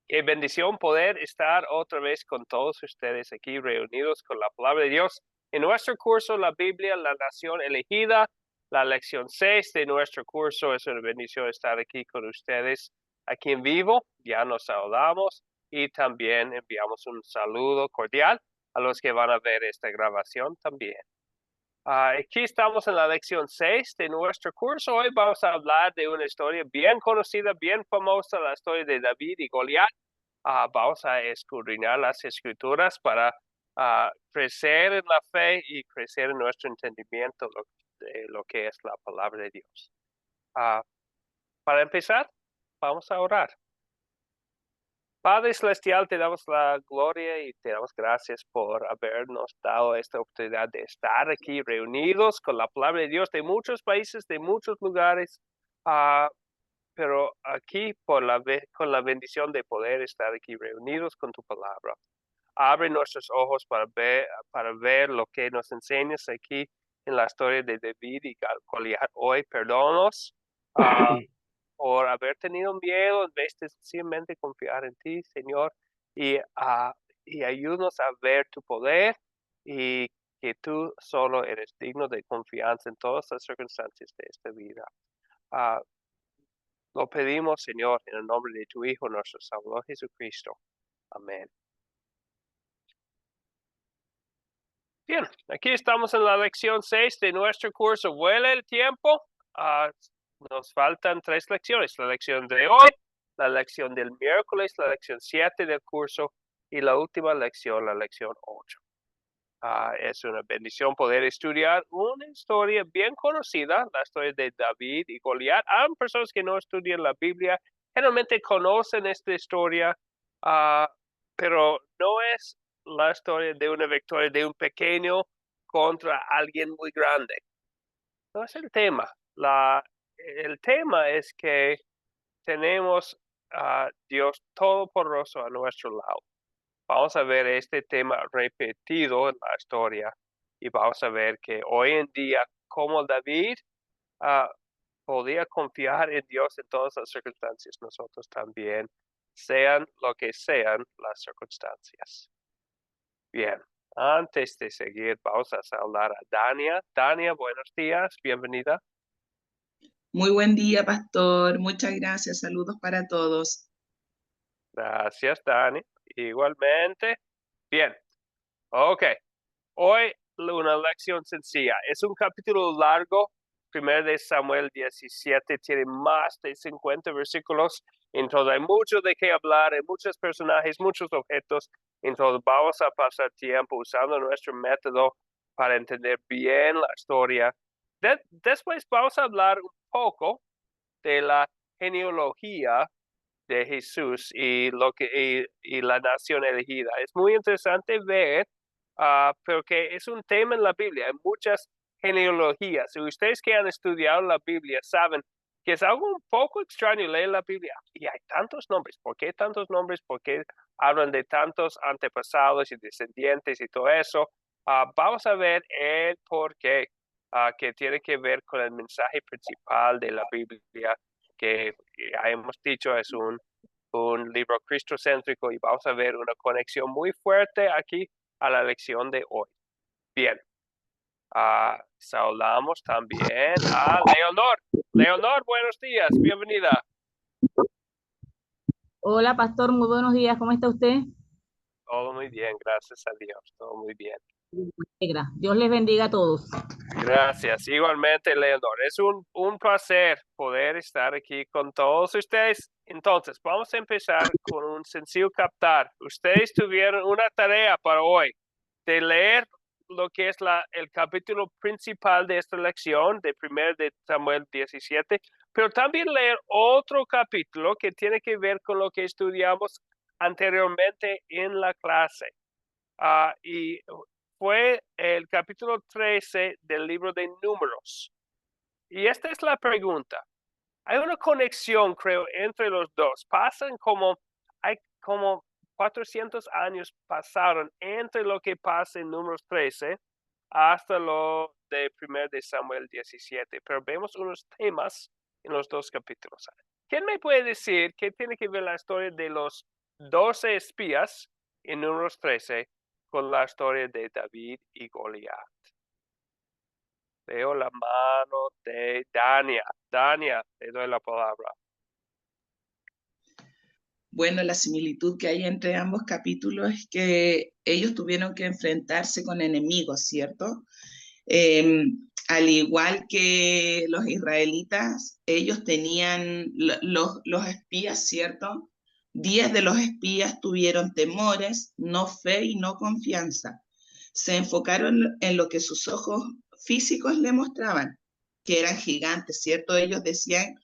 Qué bendición poder estar otra vez con todos ustedes aquí reunidos con la palabra de Dios. En nuestro curso, la Biblia, la nación elegida, la lección 6 de nuestro curso. Es una bendición estar aquí con ustedes aquí en vivo. Ya nos saludamos y también enviamos un saludo cordial a los que van a ver esta grabación también. Aquí estamos en la lección 6 de nuestro curso. Hoy vamos a hablar de una historia bien conocida, bien famosa, la historia de David y Goliat. Vamos a escudriñar las escrituras para crecer en la fe y crecer en nuestro entendimiento de lo que es la palabra de Dios. Para empezar, vamos a orar. Padre Celestial, te damos la gloria y te damos gracias por habernos dado esta oportunidad de estar aquí reunidos con la palabra de Dios de muchos países, de muchos lugares, pero aquí con la bendición de poder estar aquí reunidos con tu palabra. Abre nuestros ojos para ver lo que nos enseñas aquí en la historia de David y Goliat. Hoy perdónanos por haber tenido miedo en vez de sencillamente confiar en ti, Señor, y ayúdanos a ver tu poder y que tú solo eres digno de confianza en todas las circunstancias de esta vida. Uh, lo pedimos, Señor, en el nombre de tu Hijo, nuestro Salvador Jesucristo. Amén. Bien, aquí estamos en la lección 6 de nuestro curso. Vuela el tiempo. Nos faltan 3 lecciones. La lección de hoy, la lección del miércoles, la lección 7 del curso y la última lección, la lección 8. Es una bendición poder estudiar una historia bien conocida, la historia de David y Goliat. Hay personas que no estudian la Biblia, generalmente conocen esta historia, pero no es la historia de una victoria de un pequeño contra alguien muy grande. No es el tema. El tema es que tenemos a Dios Todopoderoso a nuestro lado. Vamos a ver este tema repetido en la historia y vamos a ver que hoy en día, como David podía confiar en Dios en todas las circunstancias, nosotros también, sean lo que sean las circunstancias. Bien, antes de seguir, vamos a saludar a Dania. Dania, buenos días, bienvenida. Muy buen día, pastor. Muchas gracias. Saludos para todos. Gracias, Dani. Igualmente. Bien, ok. Hoy una lección sencilla. Es un capítulo largo. 1 de Samuel 17 tiene más de 50 versículos. Entonces hay mucho de qué hablar, hay muchos personajes, muchos objetos. Entonces vamos a pasar tiempo usando nuestro método para entender bien la historia. Después vamos a hablar un poco de la genealogía de Jesús y la nación elegida. Es muy interesante ver, porque es un tema en la Biblia. Hay muchas genealogías. Si ustedes que han estudiado la Biblia saben que es algo un poco extraño leer la Biblia. Y hay tantos nombres. ¿Por qué tantos nombres? ¿Por qué hablan de tantos antepasados y descendientes y todo eso? Vamos a ver el por qué, que tiene que ver con el mensaje principal de la Biblia, que ya hemos dicho es un libro cristocéntrico y vamos a ver una conexión muy fuerte aquí a la lección de hoy. Bien, saludamos también a Leonor. Leonor, buenos días, bienvenida. Hola, pastor, muy buenos días. ¿Cómo está usted? Todo muy bien, gracias a Dios, todo muy bien. Me alegra. Dios les bendiga a todos. Gracias, igualmente Leonor. Es un placer poder estar aquí con todos ustedes. Entonces, vamos a empezar con un sencillo captar. Ustedes tuvieron una tarea para hoy de leer lo que es el capítulo principal de esta lección, de 1 de Samuel 17, pero también leer otro capítulo que tiene que ver con lo que estudiamos anteriormente en la clase. Y fue el capítulo 13 del libro de Números. Y esta es la pregunta. Hay una conexión, creo, entre los dos. Hay como 400 años pasaron entre lo que pasa en Números 13 hasta lo de 1 de Samuel 17. Pero vemos unos temas en los dos capítulos. ¿Quién me puede decir qué tiene que ver la historia de los 12 espías en Números 13 con la historia de David y Goliat. Veo la mano de Dania. Dania, te doy la palabra. Bueno, la similitud que hay entre ambos capítulos es que ellos tuvieron que enfrentarse con enemigos, ¿cierto? Eh, Al igual que los israelitas, ellos tenían los espías, ¿cierto? 10 de los espías tuvieron temores, no fe y no confianza. Se enfocaron en lo que sus ojos físicos le mostraban, que eran gigantes, ¿cierto? Ellos decían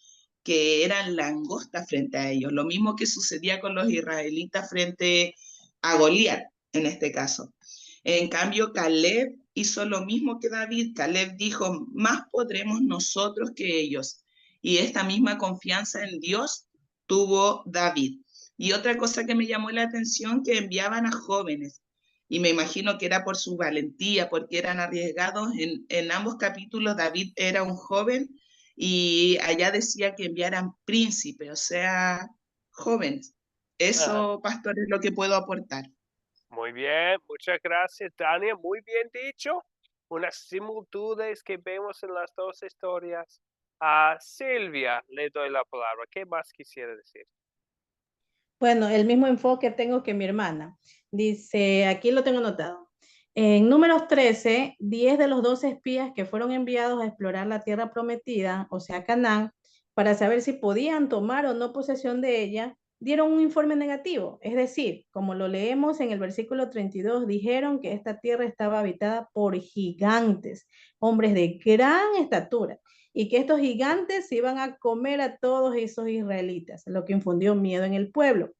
que eran langostas frente a ellos, lo mismo que sucedía con los israelitas frente a Goliat, en este caso. En cambio, Caleb hizo lo mismo que David. Caleb dijo, más podremos nosotros que ellos. Y esta misma confianza en Dios tuvo David. Y otra cosa que me llamó la atención, que enviaban a jóvenes. Y me imagino que era por su valentía, porque eran arriesgados. En ambos capítulos David era un joven y allá decía que enviaran príncipes, o sea, jóvenes. Ah, Eso, pastor, es lo que puedo aportar. muy bien, muchas gracias, Dania. Muy bien dicho. Unas similitudes que vemos en las dos historias. A Silvia le doy la palabra. ¿Qué más quisiera decir? Bueno, el mismo enfoque tengo que mi hermana. Dice, aquí lo tengo anotado. En Números 13, 10 de los 12 espías que fueron enviados a explorar la tierra prometida, o sea, Canaán, para saber si podían tomar o no posesión de ella, dieron un informe negativo. Es decir, como lo leemos en el versículo 32, dijeron que esta tierra estaba habitada por gigantes, hombres de gran estatura, y que estos gigantes iban a comer a todos esos israelitas, lo que infundió miedo en el pueblo.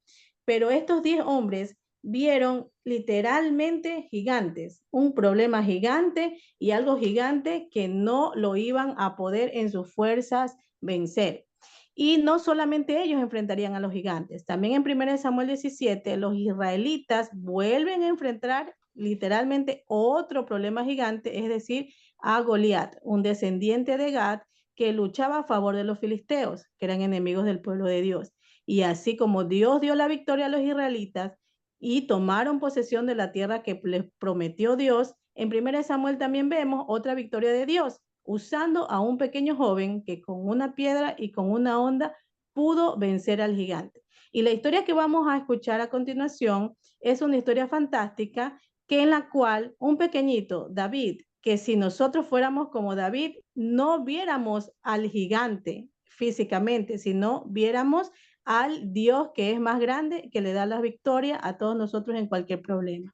Pero estos 10 hombres vieron literalmente gigantes, un problema gigante y algo gigante que no lo iban a poder en sus fuerzas vencer. Y no solamente ellos enfrentarían a los gigantes, también en 1 Samuel 17 los israelitas vuelven a enfrentar literalmente otro problema gigante, es decir, a Goliat, un descendiente de Gad que luchaba a favor de los filisteos, que eran enemigos del pueblo de Dios. Y así como Dios dio la victoria a los israelitas y tomaron posesión de la tierra que les prometió Dios, en 1 Samuel también vemos otra victoria de Dios, usando a un pequeño joven que con una piedra y con una honda pudo vencer al gigante. Y la historia que vamos a escuchar a continuación es una historia fantástica que en la cual un pequeñito, David, que si nosotros fuéramos como David, no viéramos al gigante físicamente, sino viéramos al Dios que es más grande, que le da la victoria a todos nosotros en cualquier problema.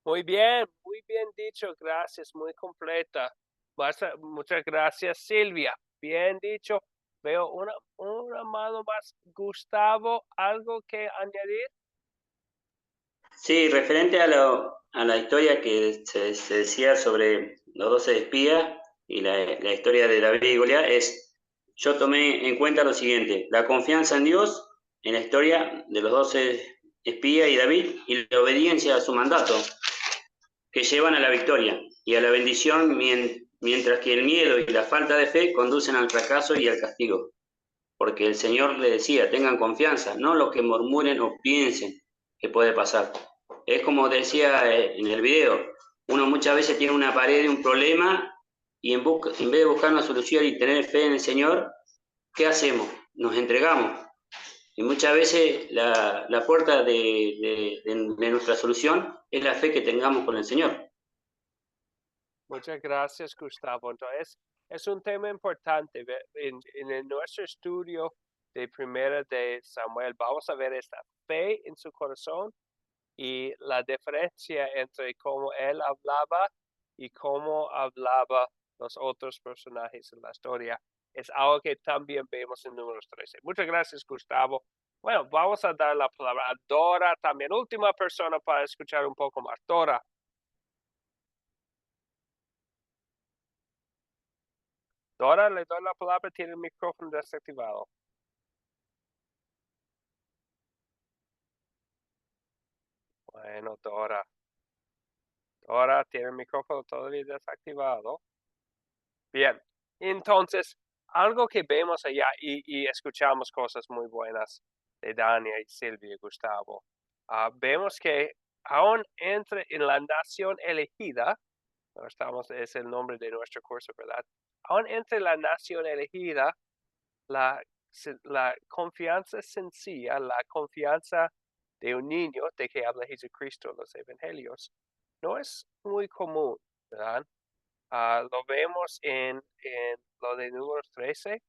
Muy bien dicho, gracias, muy completa. Muchas gracias, Silvia. Bien dicho. Veo un amado más. Gustavo, ¿algo que añadir? Sí, referente a la historia que se decía sobre los 12 espías y la historia de David y Goliat, yo tomé en cuenta lo siguiente: la confianza en Dios, en la historia de los 12 espías y David, y la obediencia a su mandato, que llevan a la victoria y a la bendición, mientras que el miedo y la falta de fe conducen al fracaso y al castigo. Porque el Señor le decía, tengan confianza, no lo que murmuren o piensen que puede pasar. Es como decía en el video, uno muchas veces tiene una pared, un problema, y en vez de buscar una solución y tener fe en el Señor, ¿qué hacemos? Nos entregamos. Y muchas veces la puerta de nuestra solución es la fe que tengamos con el Señor. Muchas gracias, Gustavo. Entonces, es un tema importante. En nuestro estudio de Primera de Samuel, vamos a ver esta fe en su corazón y la diferencia entre cómo él hablaba y cómo hablaba los otros personajes en la historia. Es algo que también vemos en Números 13. Muchas gracias, Gustavo. Bueno, vamos a dar la palabra a Dora, también última persona para escuchar un poco más. Dora. Dora, le doy la palabra, tiene el micrófono desactivado. Bueno, Dora. Dora tiene el micrófono todavía desactivado. Bien, entonces, algo que vemos allá y escuchamos cosas muy buenas de Dania y Silvia y Gustavo. Vemos que aún entre en la nación elegida, es el nombre de nuestro curso, ¿verdad? Aún entre la nación elegida, la confianza sencilla, la confianza de un niño de que habla Jesucristo en los evangelios, no es muy común, ¿verdad? Lo vemos en lo de Números 13,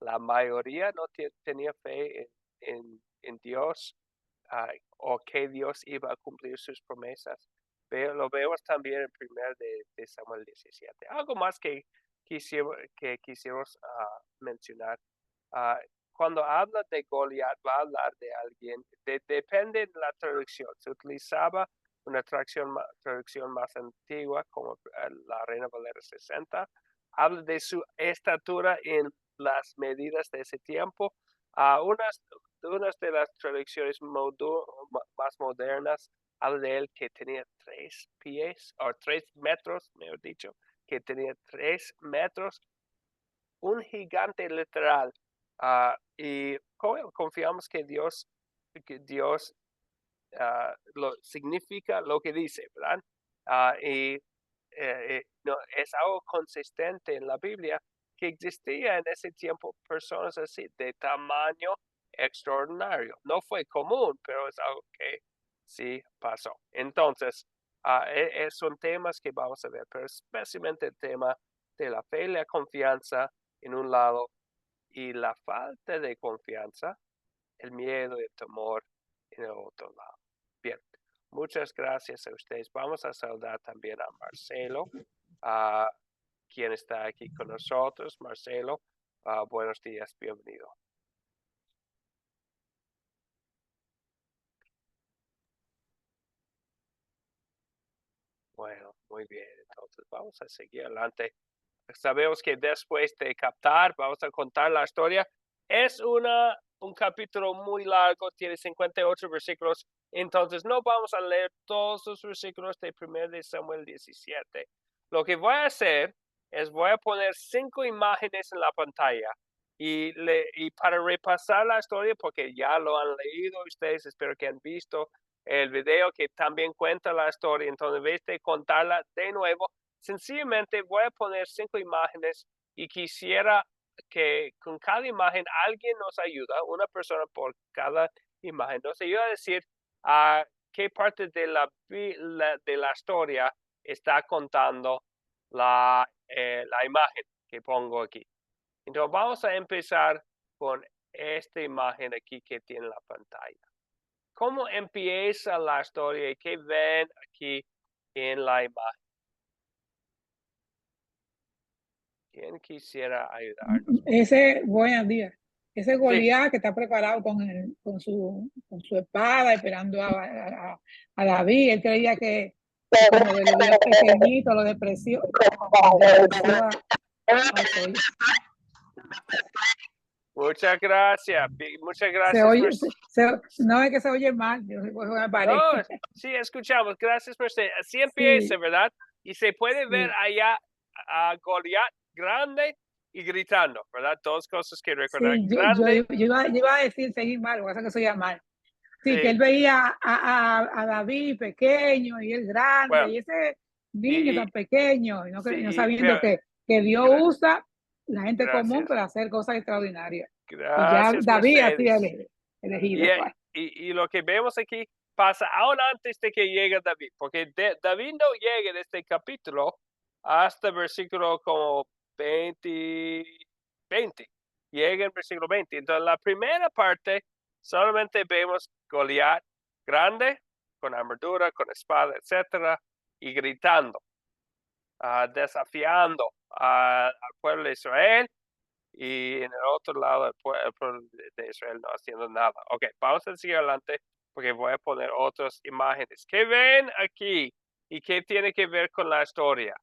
la mayoría no tenía fe en Dios o que Dios iba a cumplir sus promesas. Pero lo vemos también en 1 de Samuel 17. Algo más que quisiéramos mencionar. Cuando habla de Goliat, va a hablar de alguien, depende de la traducción. Se utilizaba una traducción más antigua, como la Reina Valera 60. Habla de su estatura en las medidas de ese tiempo. Unas de las traducciones más modernas habla de él que tenía 3 pies, o 3 metros, mejor dicho, que tenía 3 metros, un gigante literal. Y confiamos que Dios lo significa lo que dice, ¿verdad? No, es algo consistente en la Biblia que existía en ese tiempo personas así de tamaño extraordinario. No fue común, pero es algo que sí pasó. Entonces, son temas que vamos a ver, pero especialmente el tema de la fe y la confianza en un lado y la falta de confianza, el miedo y el temor en el otro lado. Bien, muchas gracias a ustedes. Vamos a saludar también a Marcelo, quien está aquí con nosotros. Marcelo, buenos días, bienvenido. Bueno, muy bien, entonces vamos a seguir adelante. Sabemos que después de captar, vamos a contar la historia. Es un capítulo muy largo, tiene 58 versículos, entonces no vamos a leer todos los versículos de 1 de Samuel 17. Lo que voy a hacer es voy a poner 5 imágenes en la pantalla y para repasar la historia, porque ya lo han leído ustedes, espero que han visto el video que también cuenta la historia, entonces en vez de contarla de nuevo, sencillamente voy a poner 5 imágenes y quisiera que con cada imagen alguien nos ayuda, una persona por cada imagen, nos ayuda a decir qué parte de la historia está contando la imagen que pongo aquí. Entonces vamos a empezar con esta imagen aquí que tiene la pantalla. ¿Cómo empieza la historia y qué ven aquí en la imagen? ¿Quién quisiera ayudarnos? Buenos días. Ese Goliat que está preparado con su espada esperando a David. Él creía que como lo veía pequeñito, lo despreció. Muchas gracias. Muchas gracias. No es que se oye mal. No, sí, escuchamos. Gracias, Mercedes. Así empieza, sí. ¿Verdad? Y se puede ver allá a Goliat grande y gritando, ¿verdad? Dos cosas que recordar. Sí, yo iba a decir seguir mal, o sea que soy mal. Sí, que él veía a David pequeño y él grande, bueno, y ese niño tan pequeño, y no sabiendo que Dios usa la gente común para hacer cosas extraordinarias. Gracias, y ya David Mercedes. ha sido elegido. Y lo que vemos aquí pasa aún antes de que llegue David, porque David no llega en este capítulo hasta el versículo como 20. Llega en versículo 20. Entonces, la primera parte solamente vemos Goliat grande, con armadura, con espada, etcétera, y gritando, desafiando al pueblo de Israel, y en el otro lado el pueblo de Israel no haciendo nada. Ok, vamos a seguir adelante porque voy a poner otras imágenes. ¿Qué ven aquí? ¿Y qué tiene que ver con la historia?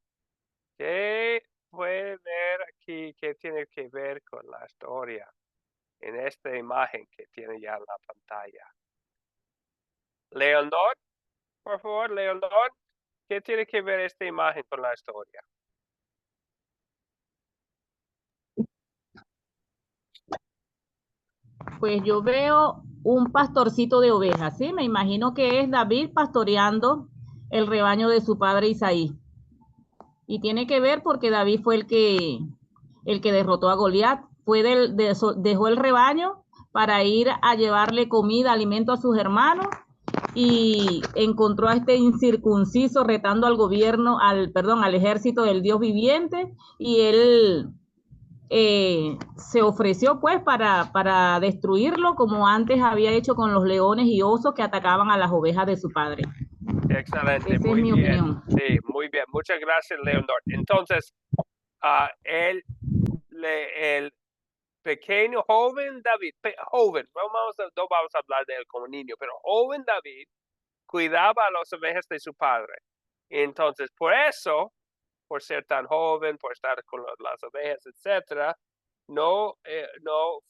¿Qué puede ver aquí? ¿Qué tiene que ver con la historia? En esta imagen que tiene ya en la pantalla. Leonor, por favor, Leonor, ¿qué tiene que ver esta imagen con la historia? Pues yo veo un pastorcito de ovejas, ¿sí? Me imagino que es David pastoreando el rebaño de su padre Isaí. Y tiene que ver porque David fue el que derrotó a Goliat. Dejó el rebaño para ir a llevarle comida, alimento a sus hermanos, y encontró a este incircunciso retando al gobierno, al ejército del Dios viviente, y él se ofreció pues para destruirlo, como antes había hecho con los leones y osos que atacaban a las ovejas de su padre. Excelente, Esa muy es mi bien. opinión. Sí, muy bien. Muchas gracias, Leonor. Entonces, el pequeño joven David, joven, no vamos a hablar de él como niño, pero joven David cuidaba a las ovejas de su padre. Entonces, por eso, por ser tan joven, por estar con las ovejas, etcétera, no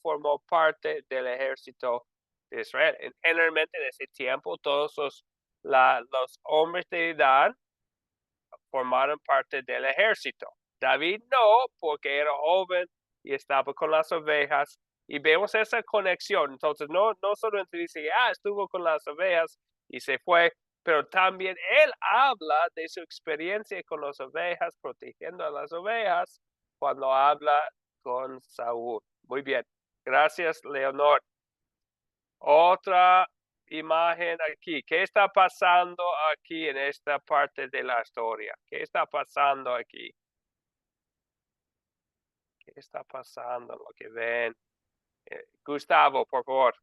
formó parte del ejército de Israel. Generalmente en ese tiempo todos los hombres de edad formaron parte del ejército. David no, porque era joven y estaba con las ovejas, y vemos esa conexión. Entonces no solamente dice, estuvo con las ovejas y se fue, pero también él habla de su experiencia con las ovejas, protegiendo a las ovejas, cuando habla con Saúl. Muy bien. Gracias, Leonor. Otra imagen aquí. ¿Qué está pasando aquí en esta parte de la historia? ¿Qué está pasando aquí? ¿Qué está pasando? Lo que ven. Gustavo, por favor.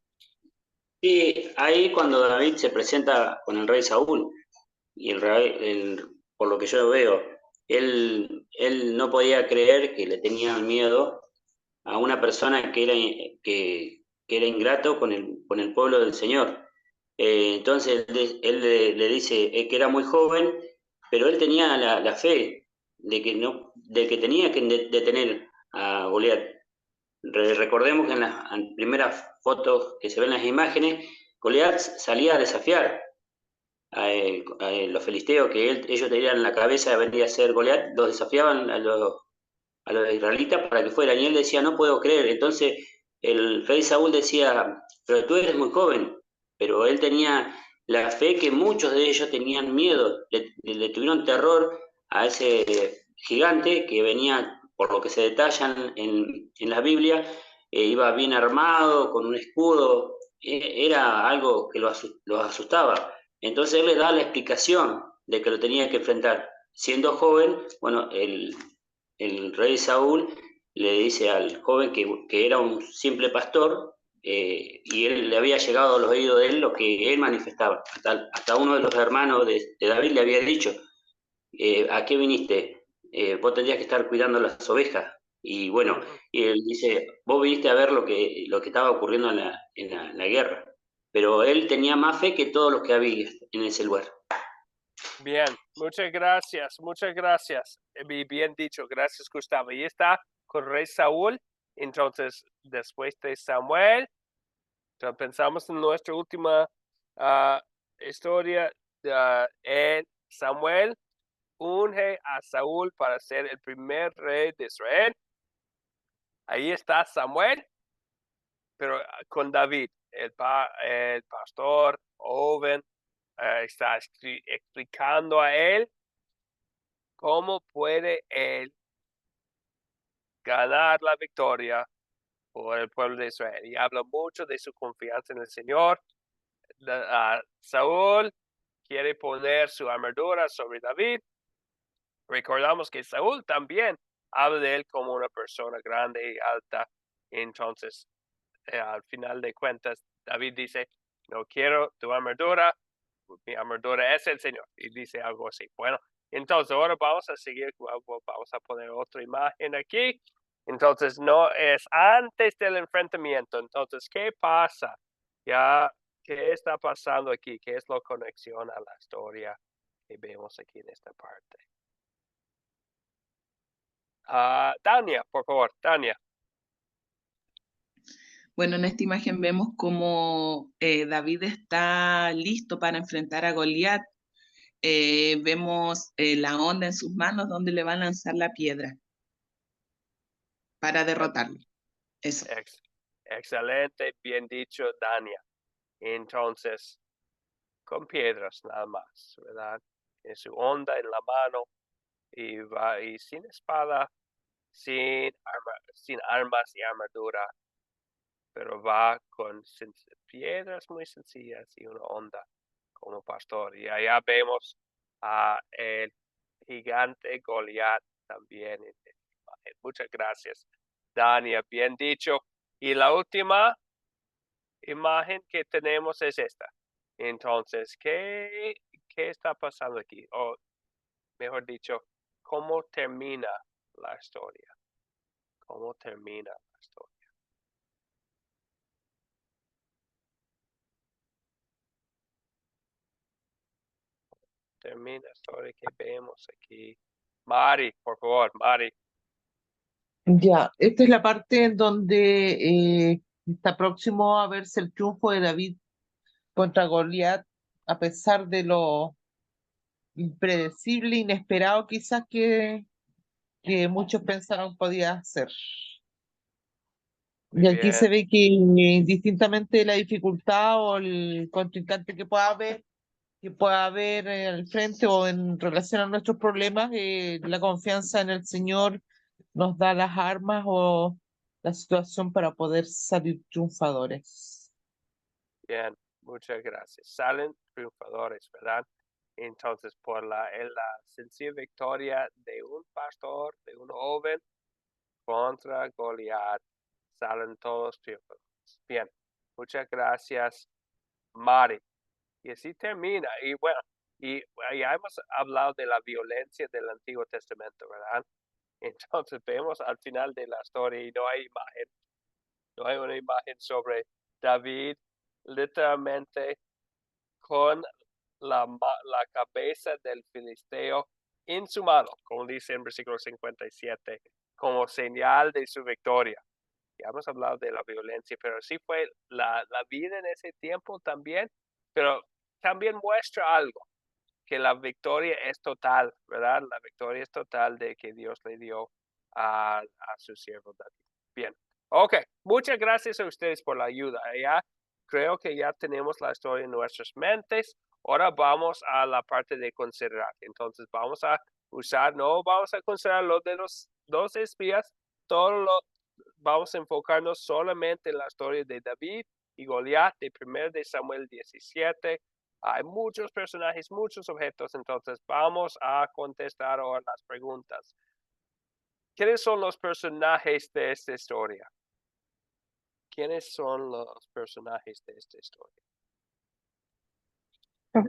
Sí, ahí cuando David se presenta con el rey Saúl, y el rey, por lo que yo veo, él no podía creer que le tenían miedo a una persona que era ingrato con el pueblo del Señor. Entonces él le dice que era muy joven, pero él tenía la fe de que tenía que detener a Goliat. Recordemos que en las primeras fotos que se ven en las imágenes, Goliat salía a desafiar a los filisteos, que ellos tenían en la cabeza de venir a ser Goliat, los desafiaban a los israelitas para que fueran, y él decía, no puedo creer. Entonces el rey Saúl decía, pero tú eres muy joven, pero él tenía la fe que muchos de ellos tenían miedo, le tuvieron terror a ese gigante que venía, por lo que se detallan en la Biblia, iba bien armado, con un escudo, era algo que los asustaba. Entonces él le da la explicación de que lo tenía que enfrentar. Siendo joven, bueno, el rey Saúl le dice al joven que era un simple pastor, y él le había llegado a los oídos de él lo que él manifestaba. Hasta uno de los hermanos de David le había dicho, ¿a qué viniste? Vos tendrías que estar cuidando las ovejas. Y bueno, y él dice, vos viniste a ver lo que estaba ocurriendo en la guerra. Pero él tenía más fe que todos los que había en ese lugar. Bien, muchas gracias, muchas gracias. Bien dicho, gracias, Gustavo. Y está con rey Saúl. Entonces, después de Samuel, pensamos en nuestra última historia. En Samuel unge a Saúl para ser el primer rey de Israel. Ahí está Samuel, pero con David, el pastor joven, está explicando a él cómo puede él ganar la victoria por el pueblo de Israel. Y habla mucho de su confianza en el Señor. Saúl quiere poner su armadura sobre David. Recordamos que Saúl también habla de él como una persona grande y alta. Entonces, al final de cuentas, David dice, no quiero tu armadura, mi armadura es el Señor. Y dice algo así. Bueno, entonces ahora vamos a seguir, vamos a poner otra imagen aquí. Entonces no es antes del enfrentamiento. Entonces, ¿qué pasa? ¿Qué está pasando aquí? ¿Qué es la conexión a la historia que vemos aquí en esta parte? Tania, por favor, Tania. Bueno, en esta imagen vemos cómo David está listo para enfrentar a Goliat. Vemos la onda en sus manos donde le va a lanzar la piedra para derrotarlo. Eso. Excelente, bien dicho, Tania. Entonces, con piedras nada más, ¿verdad? En su onda en la mano y va y sin espada, sin armas y armadura, pero va con piedras muy sencillas y una onda como pastor. Y allá vemos a el gigante Goliat también en la imagen. Muchas gracias, Dania, bien dicho. Y la última imagen que tenemos es esta. Entonces, ¿qué está pasando aquí? O mejor dicho, ¿cómo termina la historia? ¿Cómo termina la historia? Termina la historia que vemos aquí. Mari, por favor, Mari. Ya, esta es la parte en donde está próximo a verse el triunfo de David contra Goliat, a pesar de lo impredecible, inesperado quizás que muchos pensaron podía ser. Muy Y aquí se bien. ve que indistintamente de la dificultad o el contrincante que pueda haber al frente o en relación a nuestros problemas, la confianza en el Señor nos da las armas o la situación para poder salir triunfadores. Bien, muchas gracias. Salen triunfadores, ¿verdad? Entonces, por la sencilla victoria de un pastor, de un joven contra Goliat, salen todos triunfadores. Bien, muchas gracias, Mari. Y así termina. Y bueno, y ya hemos hablado de la violencia del Antiguo Testamento, ¿verdad? Entonces vemos al final de la historia y no hay imagen, no hay una imagen sobre David literalmente con la cabeza del filisteo en su mano, como dice en versículo 57, como señal de su victoria. Ya hemos hablado de la violencia, pero sí fue la vida en ese tiempo también, pero también muestra algo, que la victoria es total, ¿verdad? La victoria es total de que Dios le dio a su siervo David. Bien, ok, muchas gracias a ustedes por la ayuda. Ya creo que ya tenemos la historia en nuestras mentes. Ahora vamos a la parte de considerar. Entonces vamos a no vamos a considerar lo de los dos espías, vamos a enfocarnos solamente en la historia de David y Goliat de 1 de Samuel 17. Hay muchos personajes, muchos objetos, entonces vamos a contestar ahora las preguntas. ¿Quiénes son los personajes de esta historia? ¿Quiénes son los personajes de esta historia?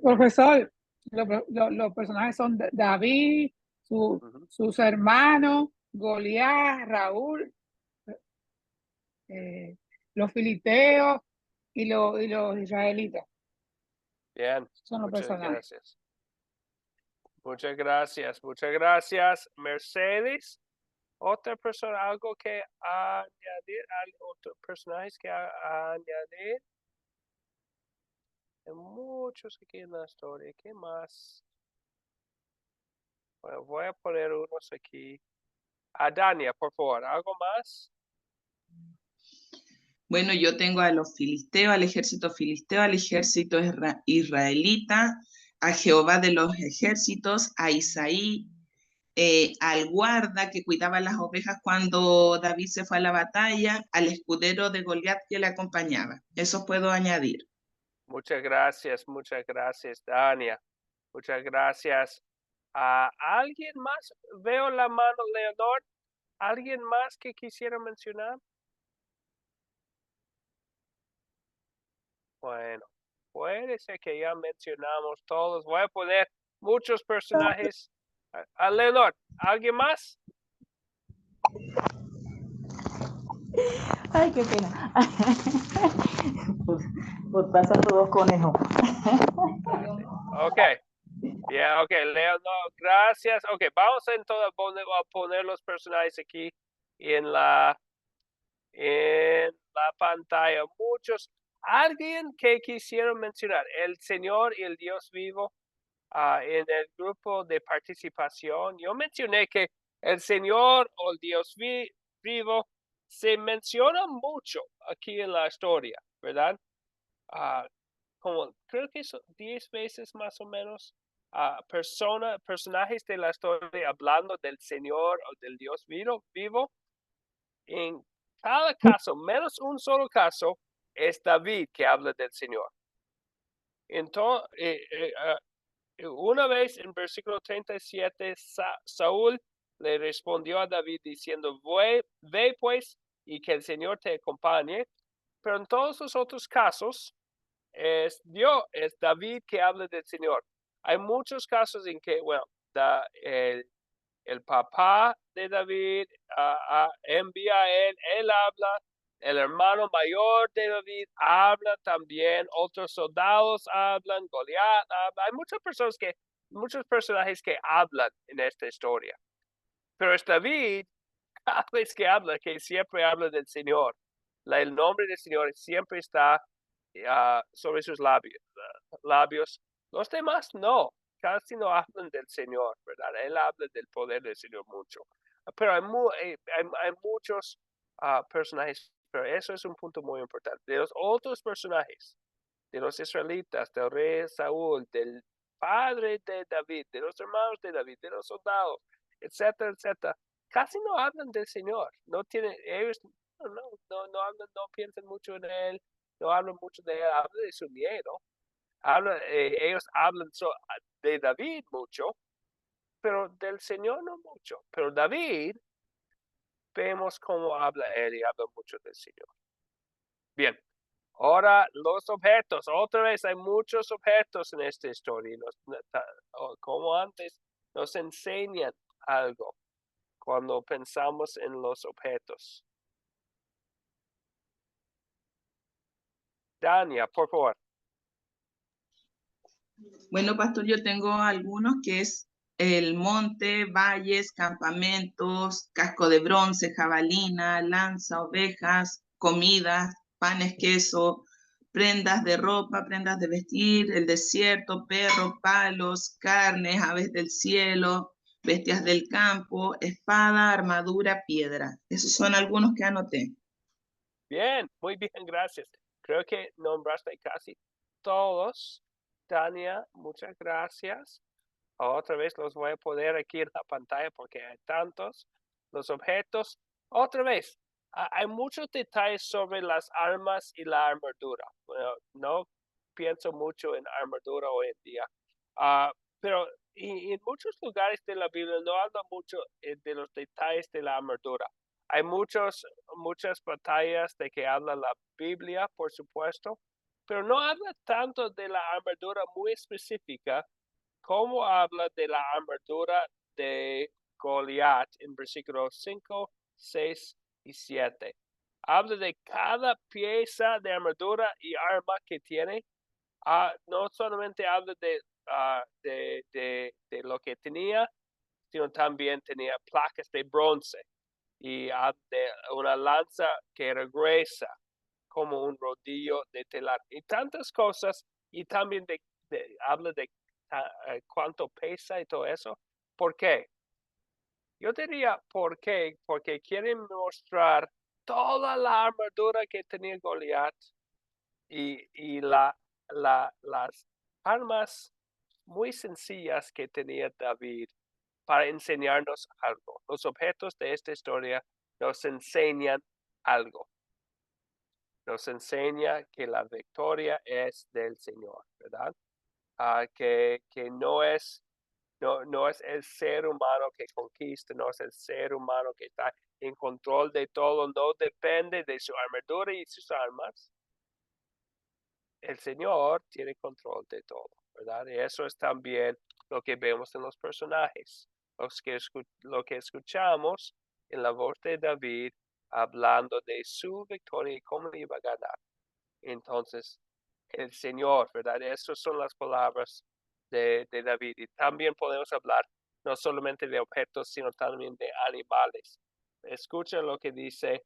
Profesor, los personajes son David, sus hermanos, Goliat, Raúl, los filisteos y los israelitas. Bien, son los muchas personajes. gracias. Muchas gracias, muchas gracias. Mercedes, otra persona, algo que añadir, otros personajes que añadir. Hay muchos aquí en la historia. ¿Qué más? Bueno, voy a poner unos aquí. Dania, por favor, ¿algo más? Bueno, yo tengo a los filisteos, al ejército israelita, a Jehová de los ejércitos, a Isaí, al guarda que cuidaba las ovejas cuando David se fue a la batalla, al escudero de Goliat que le acompañaba. Eso puedo añadir. Muchas gracias, Dania. Muchas gracias. ¿Alguien más? Veo la mano, Leonor. ¿Alguien más que quisiera mencionar? Bueno, puede ser que ya mencionamos todos. Voy a poner muchos personajes. A Leonor, ¿alguien más? Ay, qué pena. Pues pasan todos conejos. Ok. Yeah, ok, Leonor, gracias. Ok, vamos entonces a poner los personajes aquí en la pantalla. Muchos. ¿Alguien que quisiera mencionar? El Señor y el Dios vivo en el grupo de participación. Yo mencioné que el Señor o el Dios vivo se menciona mucho aquí en la historia, ¿verdad? como creo que son 10 veces más o menos personajes de la historia hablando del Señor o del Dios vivo. En cada caso, menos un solo caso, es David que habla del Señor. Entonces, una vez en versículo 37, Saúl le respondió a David diciendo, ve pues y que el Señor te acompañe. Pero en todos los otros casos, es David que habla del Señor. Hay muchos casos en que, bueno, el papá de David envía a él habla, el hermano mayor de David habla también, otros soldados hablan, Goliat habla. Hay muchos personajes que hablan en esta historia. Pero es David, cada vez que habla, que siempre habla del Señor. El nombre del Señor siempre está sobre sus labios. Los demás no, casi no hablan del Señor, ¿verdad? Él habla del poder del Señor mucho. Pero hay muchos personajes, pero eso es un punto muy importante. De los otros personajes, de los israelitas, del rey Saúl, del padre de David, de los hermanos de David, de los soldados, etcétera, etcétera, casi no hablan del Señor. Ellos no hablan, no piensan mucho en él, no hablan mucho de él, hablan de su miedo. Ellos hablan de David mucho, pero del Señor no mucho. Pero David, vemos cómo habla él y habla mucho del Señor. Bien, ahora los objetos. Otra vez hay muchos objetos en esta historia. Como antes, nos enseñan algo cuando pensamos en los objetos. Dania, por favor. Bueno, pastor, yo tengo algunos que es el monte, valles, campamentos, casco de bronce, jabalina, lanza, ovejas, comidas, panes, queso, prendas de ropa, prendas de vestir, el desierto, perro, palos, carnes, aves del cielo, bestias del campo, espada, armadura, piedra. Esos son algunos que anoté. Bien, muy bien, gracias. Creo que nombraste casi todos. Tania, muchas gracias. Otra vez los voy a poner aquí en la pantalla porque hay tantos. Los objetos. Otra vez, hay muchos detalles sobre las armas y la armadura. Bueno, no pienso mucho en armadura hoy en día. Pero en muchos lugares de la Biblia no habla mucho de los detalles de la armadura. Hay muchas batallas de que habla la Biblia, por supuesto, pero no habla tanto de la armadura muy específica como habla de la armadura de Goliat en versículos 5, 6 y 7. Habla de cada pieza de armadura y arma que tiene. No solamente habla de lo que tenía, sino también tenía placas de bronce y de una lanza que era gruesa como un rodillo de telar y tantas cosas, y también habla de cuánto pesa y todo eso. ¿Por qué? Yo diría ¿por qué? Porque quieren mostrar toda la armadura que tenía Goliat y las armas muy sencillas que tenía David para enseñarnos algo. Los objetos de esta historia nos enseñan algo. Nos enseña que la victoria es del Señor, ¿verdad? Que no es el ser humano que conquista, no es el ser humano que está en control de todo, no depende de su armadura y sus armas. El Señor tiene control de todo, ¿verdad? Y eso es también lo que vemos en los personajes, lo que escuchamos en la voz de David hablando de su victoria y cómo iba a ganar. Entonces, el Señor, ¿verdad? Esas son las palabras de David. Y también podemos hablar no solamente de objetos, sino también de animales. Escuchen lo que dice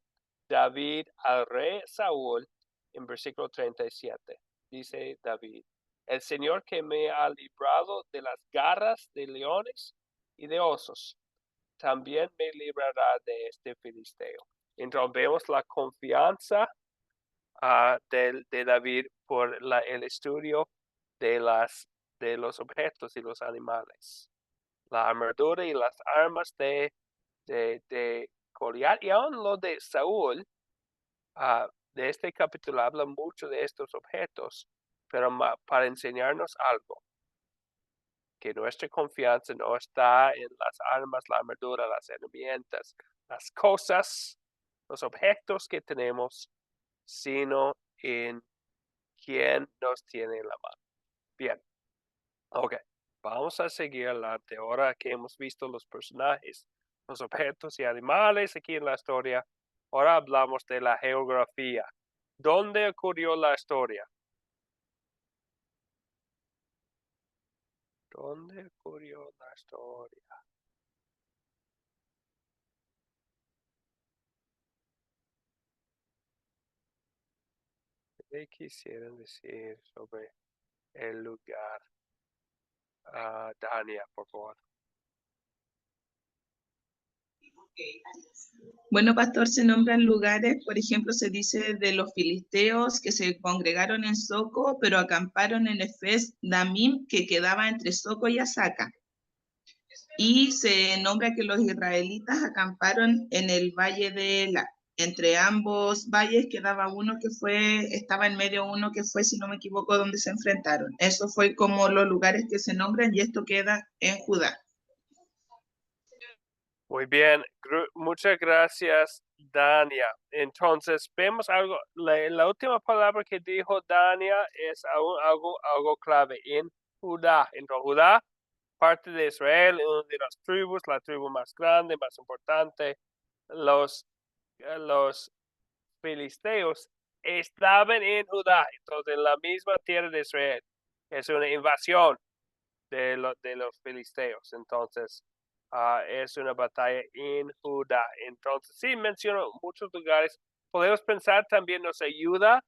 David al rey Saúl en versículo 37. Dice David, el Señor que me ha librado de las garras de leones y de osos, también me librará de este filisteo. Entonces vemos la confianza de David por el estudio de los objetos y los animales. La armadura y las armas de Goliat y aún lo de Saúl. De este capítulo habla mucho de estos objetos, pero para enseñarnos algo, que nuestra confianza no está en las armas, la armadura, las herramientas, las cosas, los objetos que tenemos, sino en quien nos tiene en la mano. Bien, ok, vamos a seguir adelante. Ahora que hemos visto los personajes, los objetos y animales aquí en la historia, ahora hablamos de la geografía. ¿Dónde ocurrió la historia? ¿Dónde ocurrió la historia? ¿Qué quisieran decir sobre el lugar? Dania, por favor. Bueno, pastor, se nombran lugares, por ejemplo, se dice de los filisteos que se congregaron en Soco, pero acamparon en Efes Damim, que quedaba entre Soco y Asaca. Y se nombra que los israelitas acamparon en el valle de Ela. Entre ambos valles quedaba uno que estaba en medio uno que fue, si no me equivoco, donde se enfrentaron. Eso fue como los lugares que se nombran y esto queda en Judá. Muy bien, muchas gracias, Dania. Entonces, vemos algo, la última palabra que dijo Dania es algo clave, en Judá. En Judá, parte de Israel, una de las tribus, la tribu más grande, más importante, los filisteos estaban en Judá, entonces en la misma tierra de Israel. Es una invasión de los filisteos, entonces es una batalla en Judá. Entonces, sí, menciono muchos lugares. Podemos pensar también, nos ayuda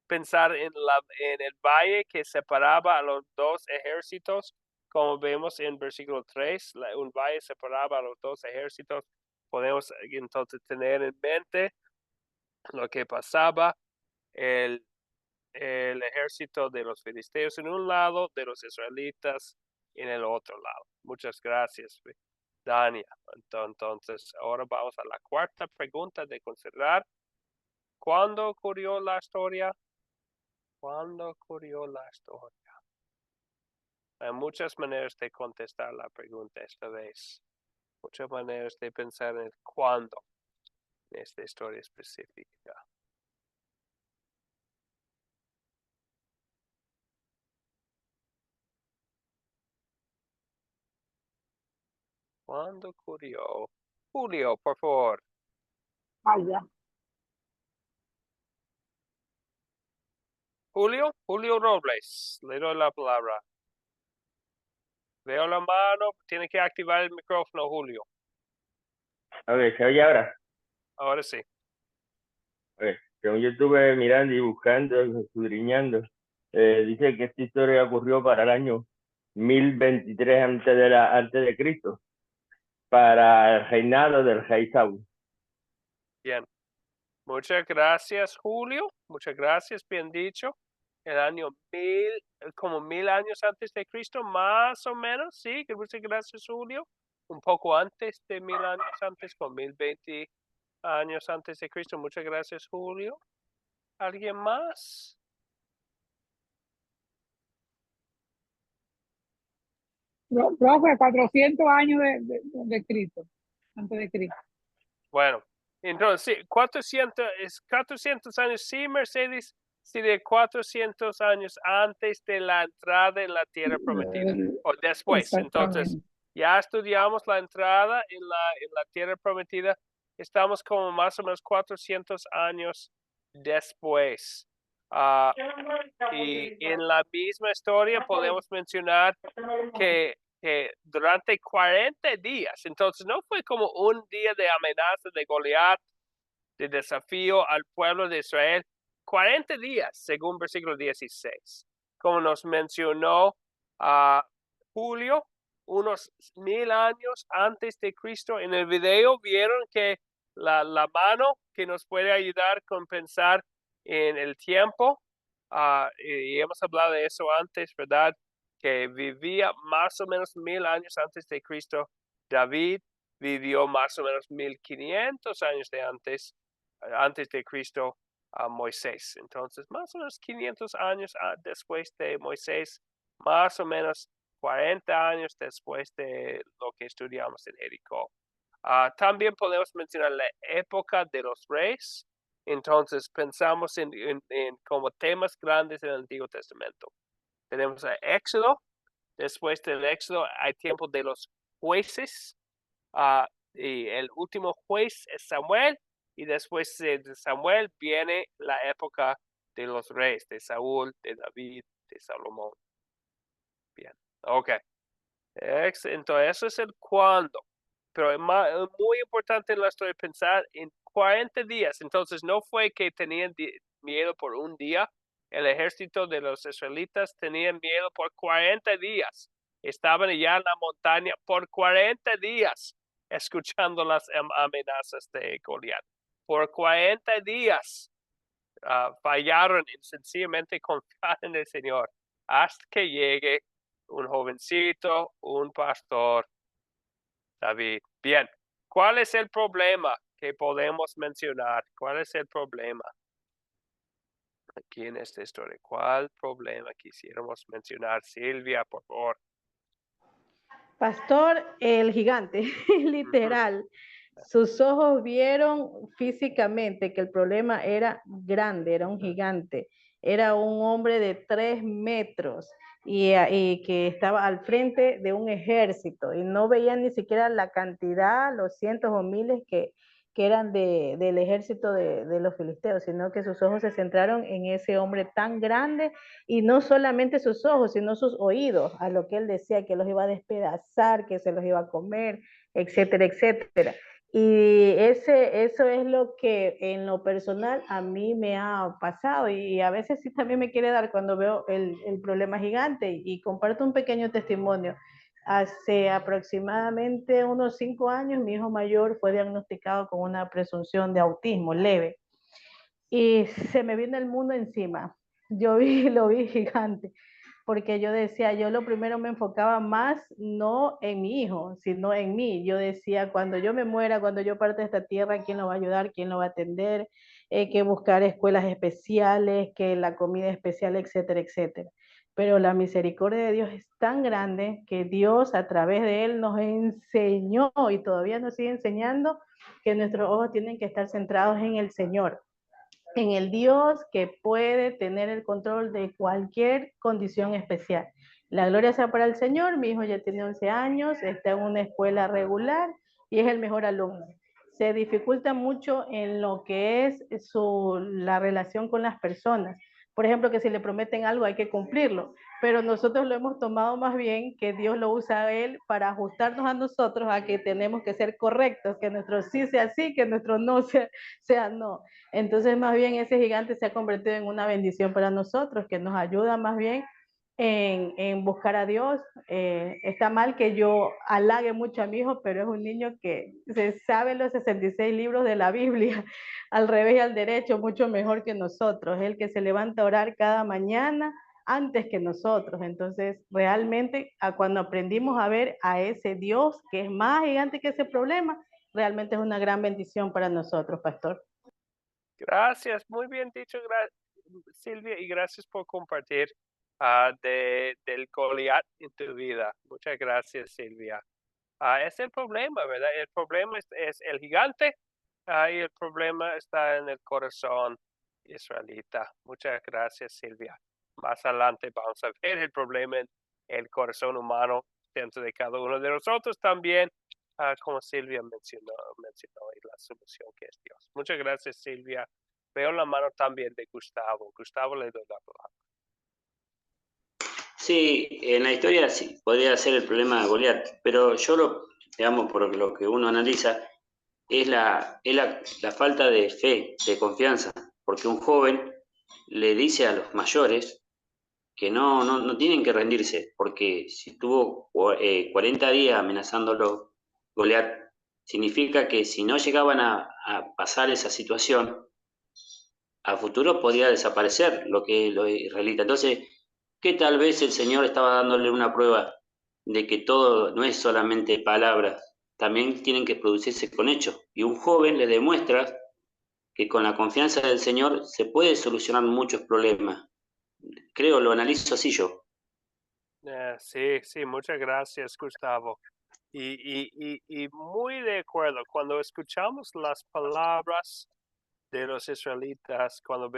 pensar en el valle que separaba a los dos ejércitos, como vemos en versículo 3, un valle separaba a los dos ejércitos. Podemos entonces tener en mente lo que pasaba, el ejército de los filisteos en un lado, de los israelitas en el otro lado. Muchas gracias, Dania. Entonces, ahora vamos a la cuarta pregunta de considerar. ¿Cuándo ocurrió la historia? ¿Cuándo ocurrió la historia? Hay muchas maneras de contestar la pregunta esta vez. Muchas maneras de pensar en el cuándo en esta historia específica. ¿Cuándo ocurrió? Julio, por favor. Ya. Julio Robles, le doy la palabra. Veo la mano, tiene que activar el micrófono, Julio. A ver, ¿se oye ahora? Ahora sí. A ver, según yo estuve mirando y buscando, escudriñando, dice que esta historia ocurrió para el año 1023 antes de Cristo, para el reinado del rey Saúl. Bien. Muchas gracias, Julio. Muchas gracias, bien dicho. El año 1000 años antes de Cristo, más o menos, sí. Muchas gracias, Julio. Un poco antes de 1000 años antes, con 1020 años antes de Cristo. Muchas gracias, Julio. ¿Alguien más? Profe, 400 años de Cristo, antes de Cristo. Bueno, entonces, sí, 400 años, sí, Mercedes, sí, de 400 años antes de la entrada en la tierra prometida, o después. Entonces, ya estudiamos la entrada en la tierra prometida, estamos como más o menos 400 años después. Y en la misma historia podemos mencionar que durante 40 días, entonces no fue como un día de amenaza de Goliat, de desafío al pueblo de Israel, 40 días, según versículo 16, como nos mencionó Julio, unos 1000 años antes de Cristo. En el video vieron que la mano que nos puede ayudar con pensar en el tiempo, y hemos hablado de eso antes, ¿verdad? Que vivía más o menos 1000 años antes de Cristo. David vivió más o menos 1500 años antes de Cristo, a Moisés. Entonces, más o menos 500 años después de Moisés, más o menos 40 años después de lo que estudiamos en Jericó. También podemos mencionar la época de los reyes. Entonces, pensamos en como temas grandes en el Antiguo Testamento. Tenemos el Éxodo. Después del Éxodo hay tiempo de los jueces. Y el último juez es Samuel. Y después de Samuel viene la época de los reyes, de Saúl, de David, de Salomón. Bien, ok. Entonces, eso es el cuándo. Pero es muy importante en la historia pensar en 40 días. Entonces, no fue que tenían miedo por un día. El ejército de los israelitas tenían miedo por 40 días. Estaban allá en la montaña por 40 días escuchando las amenazas de Goliat. Por 40 días fallaron en sencillamente confiar en el Señor hasta que llegue un jovencito, un pastor, David. Bien, ¿cuál es el problema que podemos mencionar? ¿Cuál es el problema aquí en esta historia? ¿Cuál problema quisiéramos mencionar? Silvia, por favor. Pastor, el gigante, literal. Sus ojos vieron físicamente que el problema era grande, era un gigante. Era un hombre de 3 metros y que estaba al frente de un ejército y no veían ni siquiera la cantidad, los cientos o miles que eran del ejército de los filisteos, sino que sus ojos se centraron en ese hombre tan grande y no solamente sus ojos, sino sus oídos, a lo que él decía que los iba a despedazar, que se los iba a comer, etcétera, etcétera. Y eso es lo que en lo personal a mí me ha pasado y a veces sí también me quiere dar cuando veo el problema gigante y comparto un pequeño testimonio. Hace aproximadamente unos 5 años mi hijo mayor fue diagnosticado con una presunción de autismo leve y se me vino el mundo encima. Lo vi gigante porque yo decía, yo lo primero me enfocaba más no en mi hijo, sino en mí. Yo decía, cuando yo me muera, cuando yo parte de esta tierra, ¿quién lo va a ayudar? ¿Quién lo va a atender? Que buscar escuelas especiales, que la comida especial, etcétera, etcétera. Pero la misericordia de Dios es tan grande que Dios a través de él nos enseñó y todavía nos sigue enseñando que nuestros ojos tienen que estar centrados en el Señor, en el Dios que puede tener el control de cualquier condición especial. La gloria sea para el Señor. Mi hijo ya tiene 11 años, está en una escuela regular y es el mejor alumno. Se dificulta mucho en lo que es la relación con las personas. Por ejemplo, que si le prometen algo hay que cumplirlo, pero nosotros lo hemos tomado más bien que Dios lo usa a él para ajustarnos a nosotros a que tenemos que ser correctos, que nuestro sí sea sí, que nuestro no sea no. Entonces, más bien ese gigante se ha convertido en una bendición para nosotros, que nos ayuda más bien en buscar a Dios. Está mal que yo halague mucho a mi hijo, pero es un niño que se sabe los 66 libros de la Biblia, al revés y al derecho, mucho mejor que nosotros. Es el que se levanta a orar cada mañana antes que nosotros. Entonces, realmente, cuando aprendimos a ver a ese Dios que es más gigante que ese problema, realmente es una gran bendición para nosotros, pastor. Gracias, muy bien dicho, Silvia, y gracias por compartir del Goliat en tu vida. Muchas gracias, Silvia. Es el problema, ¿verdad? El problema es el gigante y el problema está en el corazón israelita. Muchas gracias, Silvia. Más adelante vamos a ver el problema en el corazón humano dentro de cada uno de nosotros también, como Silvia mencionó, y la solución que es Dios. Muchas gracias, Silvia. Veo la mano también de Gustavo. Gustavo, le doy la palabra. Sí, en la historia sí, podría ser el problema de Goliat, pero yo digamos, por lo que uno analiza, es la falta de fe, de confianza, porque un joven le dice a los mayores que no tienen que rendirse, porque si estuvo 40 días amenazándolo Goliat, significa que si no llegaban a pasar esa situación, a futuro podía desaparecer los israelitas. Entonces, ¿qué tal vez el Señor estaba dándole una prueba de que todo no es solamente palabras, también tienen que producirse con hechos? Y un joven le demuestra que con la confianza del Señor se puede solucionar muchos problemas. Creo, lo analizo así yo. Sí, muchas gracias, Gustavo. Y muy de acuerdo, cuando escuchamos las palabras de los israelitas, cuando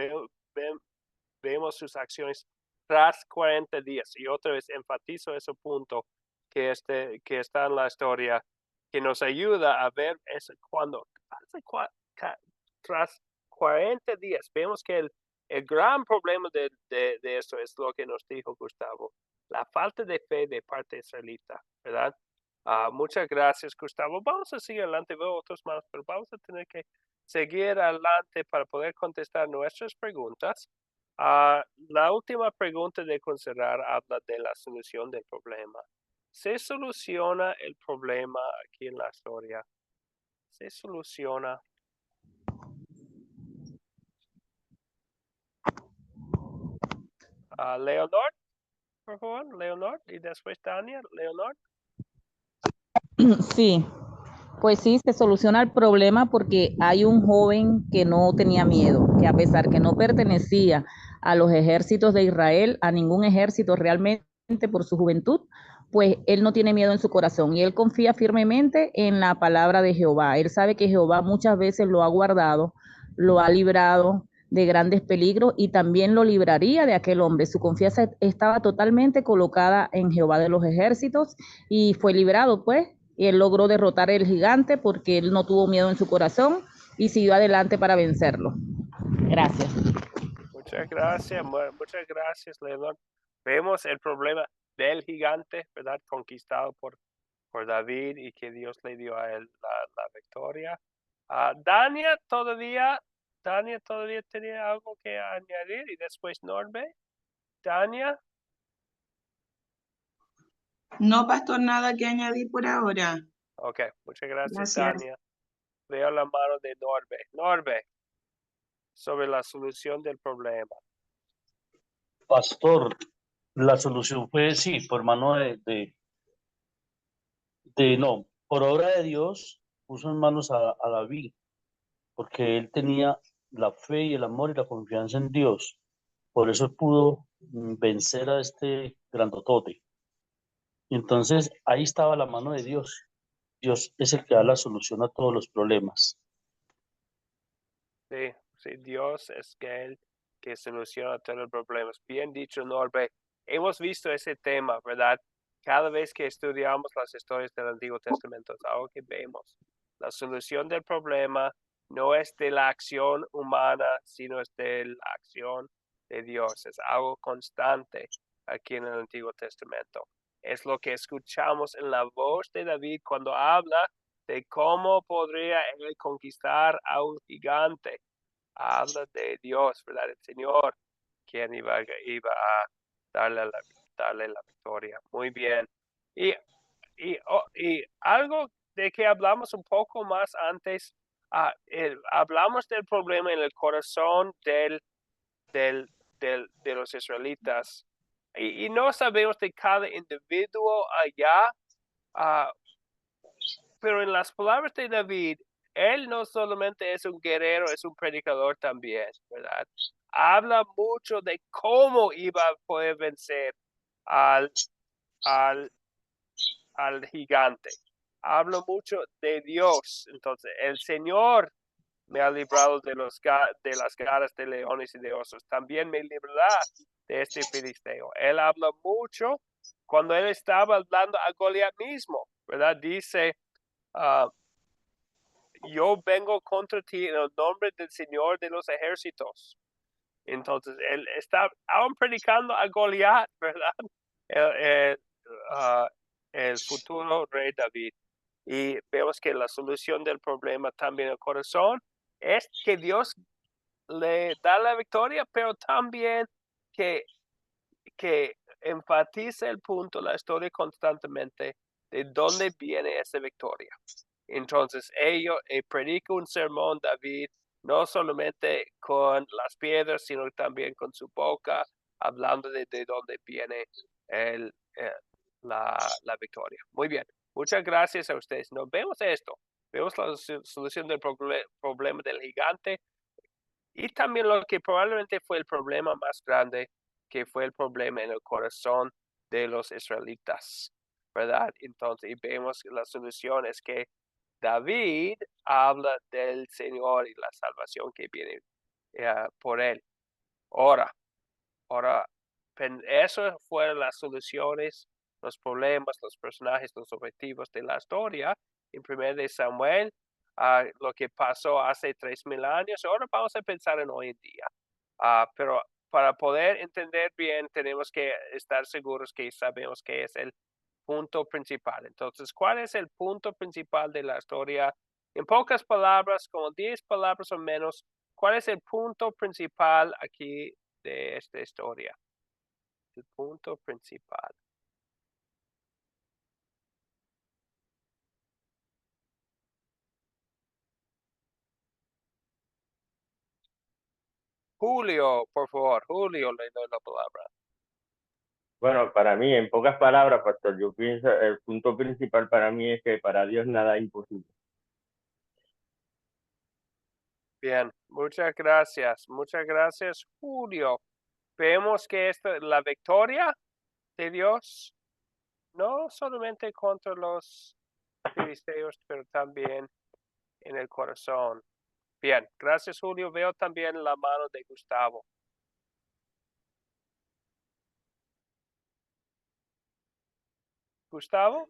vemos sus acciones tras 40 días, y otra vez enfatizo ese punto que está en la historia, que nos ayuda a ver eso, cuando tras 40 días, vemos que el gran problema de esto es lo que nos dijo Gustavo, la falta de fe de parte israelita, ¿verdad? Muchas gracias, Gustavo. Vamos a seguir adelante, veo otros más, pero vamos a tener que seguir adelante para poder contestar nuestras preguntas. La última pregunta de considerar habla de la solución del problema. ¿Se soluciona el problema aquí en la historia? ¿Se soluciona? Leonor, por favor, Leonor, y después Tania, Leonor. Sí, pues sí, se soluciona el problema porque hay un joven que no tenía miedo, que a pesar que no pertenecía a los ejércitos de Israel, a ningún ejército realmente por su juventud, pues él no tiene miedo en su corazón y él confía firmemente en la palabra de Jehová. Él sabe que Jehová muchas veces lo ha guardado, lo ha librado de grandes peligros y también lo libraría de aquel hombre. Su confianza estaba totalmente colocada en Jehová de los ejércitos y fue librado, pues, y él logró derrotar el gigante porque él no tuvo miedo en su corazón y siguió adelante para vencerlo. Gracias. Muchas gracias, Leonor. Vemos el problema del gigante, ¿verdad? Conquistado por David y que Dios le dio a él la victoria. Dania todavía tenía algo que añadir y después Norbe. Dania. No, pastor, nada que añadir por ahora. Ok, muchas gracias, Gracias. Dania. Veo la mano de Norbe. Norbe, sobre la solución del problema. Pastor, la solución fue sí, por mano no, por obra de Dios puso en manos a David, porque él tenía la fe y el amor y la confianza en Dios. Por eso pudo vencer a este grandotote. Y entonces ahí estaba la mano de Dios. Dios es el que da la solución a todos los problemas. Sí, Dios es el que soluciona todos los problemas. Bien dicho, Norbe. Hemos visto ese tema, ¿verdad? Cada vez que estudiamos las historias del Antiguo Testamento, es algo que vemos. La solución del problema no es de la acción humana, sino es de la acción de Dios. Es algo constante aquí en el Antiguo Testamento. Es lo que escuchamos en la voz de David cuando habla de cómo podría él conquistar a un gigante. Habla de Dios, ¿verdad? El Señor, quien iba a darle la victoria. Muy bien. Y algo de que hablamos un poco más antes, hablamos del problema en el corazón de los israelitas. Y no sabemos de cada individuo allá, pero en las palabras de David, él no solamente es un guerrero, es un predicador también, ¿verdad? Habla mucho de cómo iba a poder vencer al gigante. Habla mucho de Dios. Entonces, el Señor me ha librado de las garras de leones y de osos. También me librará de este filisteo. Él habla mucho cuando él estaba hablando a Goliat mismo, ¿verdad? Dice, yo vengo contra ti en el nombre del Señor de los ejércitos. Entonces, él está aún predicando a Goliat, ¿verdad? El futuro rey David. Y vemos que la solución del problema también en el corazón es que Dios le da la victoria, pero también que enfatiza el punto, la historia constantemente, de dónde viene esa victoria. Entonces, predica un sermón, David, no solamente con las piedras, sino también con su boca, hablando de dónde viene la victoria. Muy bien, muchas gracias a ustedes. Nos vemos esto, vemos la solución del problema del gigante y también lo que probablemente fue el problema más grande, que fue el problema en el corazón de los israelitas, ¿verdad? Entonces, y vemos que la solución es que David habla del Señor y la salvación que viene por él. Ahora, eso fueron las soluciones, los problemas, los personajes, los objetivos de la historia en 1 de Samuel, lo que pasó hace 3000 años. Ahora vamos a pensar en hoy en día. Pero para poder entender bien, tenemos que estar seguros que sabemos que es el punto principal. Entonces, ¿cuál es el punto principal de la historia? En pocas palabras, como 10 palabras o menos, ¿cuál es el punto principal aquí de esta historia? El punto principal. Julio, por favor. Julio, le doy la palabra. Bueno, para mí, en pocas palabras, pastor, yo pienso, el punto principal para mí es que para Dios nada es imposible. Bien, muchas gracias. Muchas gracias, Julio. Vemos que la victoria de Dios, no solamente contra los filisteos, pero también en el corazón. Bien, gracias, Julio. Veo también la mano de Gustavo. Gustavo.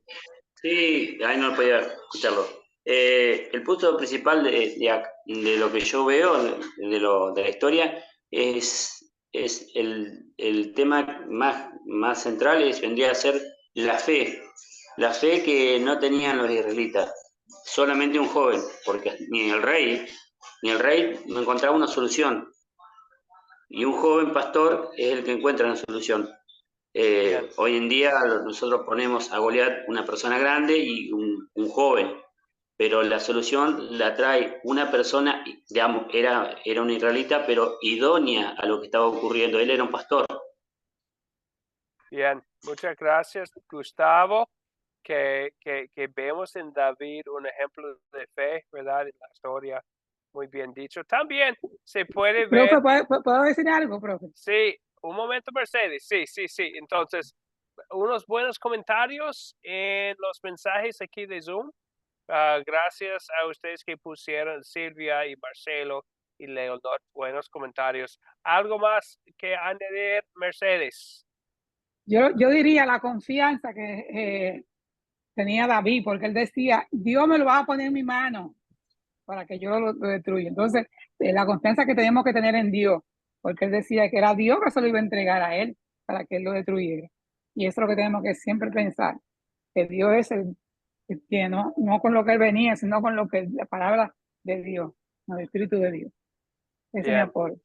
Sí, ahí no podía escucharlo. El punto principal de lo que yo veo, de la historia, es el tema más central, vendría a ser la fe. La fe que no tenían los israelitas, solamente un joven, porque ni el rey no encontraba una solución. Y un joven pastor es el que encuentra una solución. Hoy en día nosotros ponemos a Goliat una persona grande y un joven, pero la solución la trae una persona, digamos, era un israelita, pero idónea a lo que estaba ocurriendo. Él era un pastor. Bien, muchas gracias, Gustavo, que vemos en David un ejemplo de fe, ¿verdad? En la historia, muy bien dicho. También se puede ver... Profe, ¿puedo decir algo, profe? Sí, un momento, Mercedes. Sí. Entonces, unos buenos comentarios en los mensajes aquí de Zoom. Gracias a ustedes que pusieron, Silvia y Marcelo y Leonor, buenos comentarios. ¿Algo más que añadir, Mercedes? Yo diría la confianza que tenía David, porque él decía, Dios me lo va a poner en mi mano para que yo lo destruya. Entonces, la confianza que tenemos que tener en Dios, porque él decía que era Dios que se lo iba a entregar a él para que él lo destruyera. Y eso es lo que tenemos que siempre pensar, que Dios es el que no con lo que él venía, sino con lo que la palabra de Dios, el Espíritu de Dios. Ese es mi apoyo.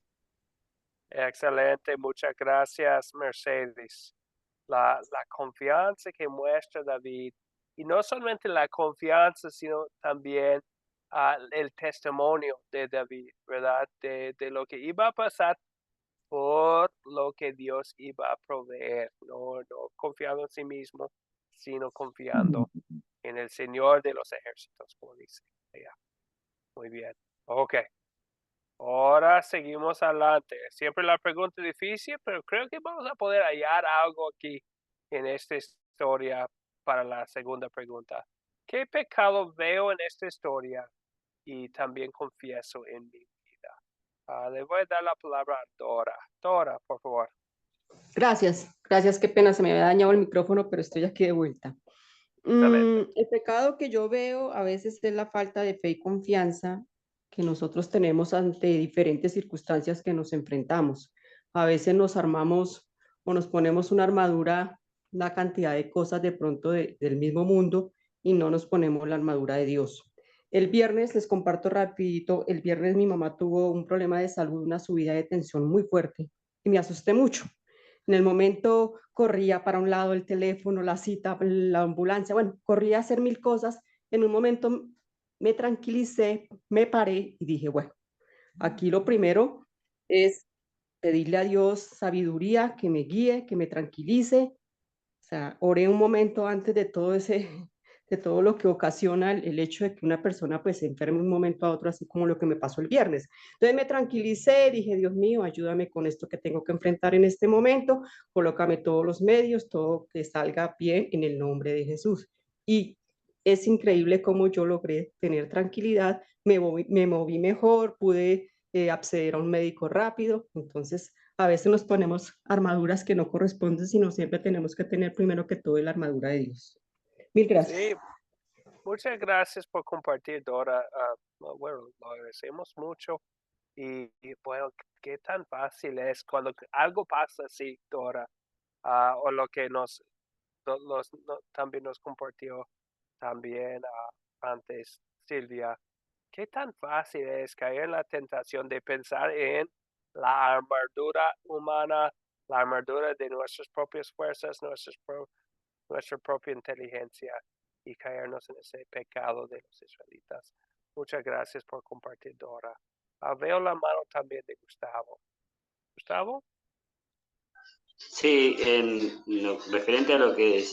Excelente, muchas gracias, Mercedes. La confianza que muestra David, y no solamente la confianza, sino también el testimonio de David, ¿verdad? De lo que iba a pasar por lo que Dios iba a proveer, no confiando en sí mismo, sino confiando en el Señor de los ejércitos, como dice ella. Muy bien, ok. Ahora seguimos adelante. Siempre la pregunta difícil, pero creo que vamos a poder hallar algo aquí en esta historia para la segunda pregunta. ¿Qué pecado veo en esta historia y también confieso en mi vida? Le voy a dar la palabra a Dora. Dora, por favor. Gracias, qué pena, se me había dañado el micrófono, pero estoy aquí de vuelta. El pecado que yo veo a veces es la falta de fe y confianza que nosotros tenemos ante diferentes circunstancias que nos enfrentamos. A veces nos armamos o nos ponemos una armadura, una cantidad de cosas de pronto del mismo mundo y no nos ponemos la armadura de Dios. El viernes, les comparto rapidito, el viernes mi mamá tuvo un problema de salud, una subida de tensión muy fuerte y me asusté mucho. En el momento corría para un lado el teléfono, la cita, la ambulancia, bueno, corría a hacer 1000 cosas. En un momento me tranquilicé, me paré y dije, bueno, Aquí lo primero es pedirle a Dios sabiduría, que me guíe, que me tranquilice. O sea, oré un momento antes de de todo lo que ocasiona el hecho de que una persona pues se enferme de un momento a otro, así como lo que me pasó el viernes. Entonces me tranquilicé, dije, Dios mío, ayúdame con esto que tengo que enfrentar en este momento, colócame todos los medios, todo que salga bien en el nombre de Jesús. Y es increíble cómo yo logré tener tranquilidad, me moví mejor, pude acceder a un médico rápido. Entonces, a veces nos ponemos armaduras que no corresponden, sino siempre tenemos que tener primero que todo la armadura de Dios. Mil gracias. Sí, muchas gracias por compartir, Dora. Bueno, lo agradecemos mucho. Y bueno, qué tan fácil es cuando algo pasa así, Dora, o lo que también nos compartió también antes Silvia. ¿Qué tan fácil es caer en la tentación de pensar en la armadura humana, la armadura de nuestras propias fuerzas, nuestra propia inteligencia y caernos en ese pecado de los israelitas? Muchas gracias por compartir, Dora. Veo la mano también de Gustavo. ¿Gustavo? Sí, en lo referente a lo que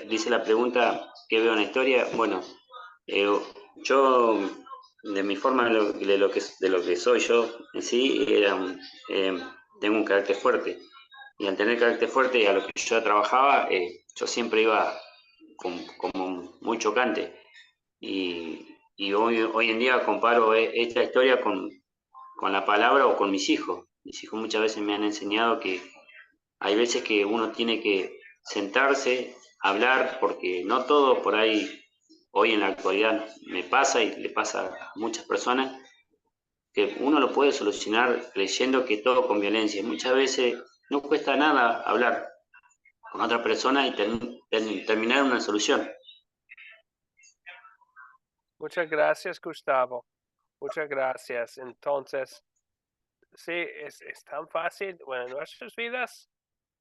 dice la pregunta, ¿qué veo en la historia? Bueno, yo, de mi forma de lo que soy yo en sí, tengo un carácter fuerte. Y al tener carácter fuerte y a lo que yo trabajaba, yo siempre iba como muy chocante. Y hoy en día comparo esta historia con la palabra o con mis hijos. Mis hijos muchas veces me han enseñado que hay veces que uno tiene que sentarse, hablar, porque no todo por ahí, hoy en la actualidad, me pasa y le pasa a muchas personas, que uno lo puede solucionar creyendo que todo con violencia. Muchas veces no cuesta nada hablar con otra persona y terminar una solución. Muchas gracias, Gustavo. Muchas gracias. Entonces, sí, es tan fácil, bueno, en nuestras vidas,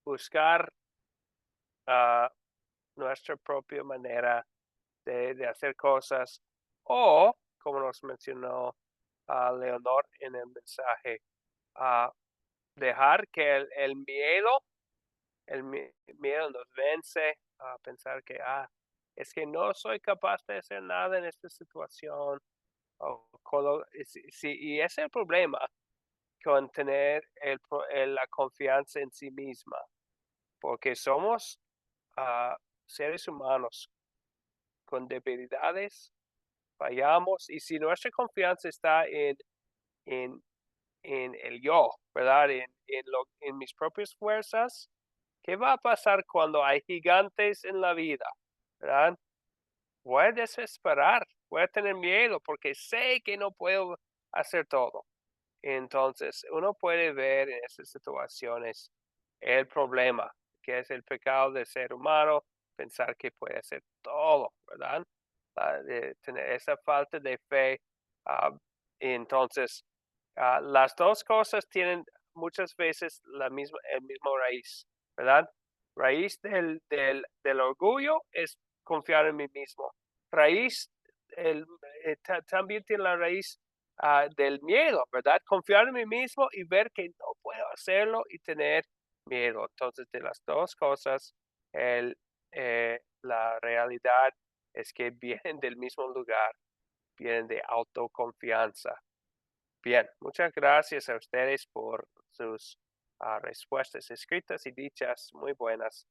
buscar nuestra propia manera de hacer cosas, o, como nos mencionó Leonor en el mensaje, dejar que el miedo nos vence, a pensar que, es que no soy capaz de hacer nada en esta situación. Y ese es el problema con tener la confianza en sí misma, porque somos seres humanos con debilidades, fallamos, y si nuestra confianza está en el yo, ¿verdad? En mis propias fuerzas, ¿qué va a pasar cuando hay gigantes en la vida? ¿Verdad? Voy a desesperar, voy a tener miedo porque sé que no puedo hacer todo. Entonces, uno puede ver en esas situaciones el problema, que es el pecado del ser humano, pensar que puede hacer todo, ¿verdad? De tener esa falta de fe. Entonces, las dos cosas tienen muchas veces el mismo raíz, ¿verdad? Raíz del orgullo es confiar en mí mismo. Raíz, también tiene la raíz del miedo, ¿verdad? Confiar en mí mismo y ver que no puedo hacerlo y tener miedo. Entonces, de las dos cosas, la realidad es que vienen del mismo lugar, vienen de autoconfianza. Bien, muchas gracias a ustedes por sus respuestas escritas y dichas muy buenas.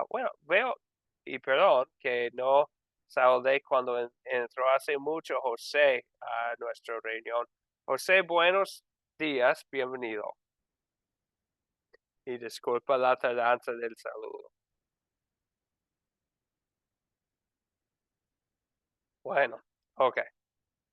Bueno, veo, y perdón, que no saludé cuando entró hace mucho José a nuestra reunión. José, buenos días, bienvenido. Y disculpa la tardanza del saludo. Bueno, ok.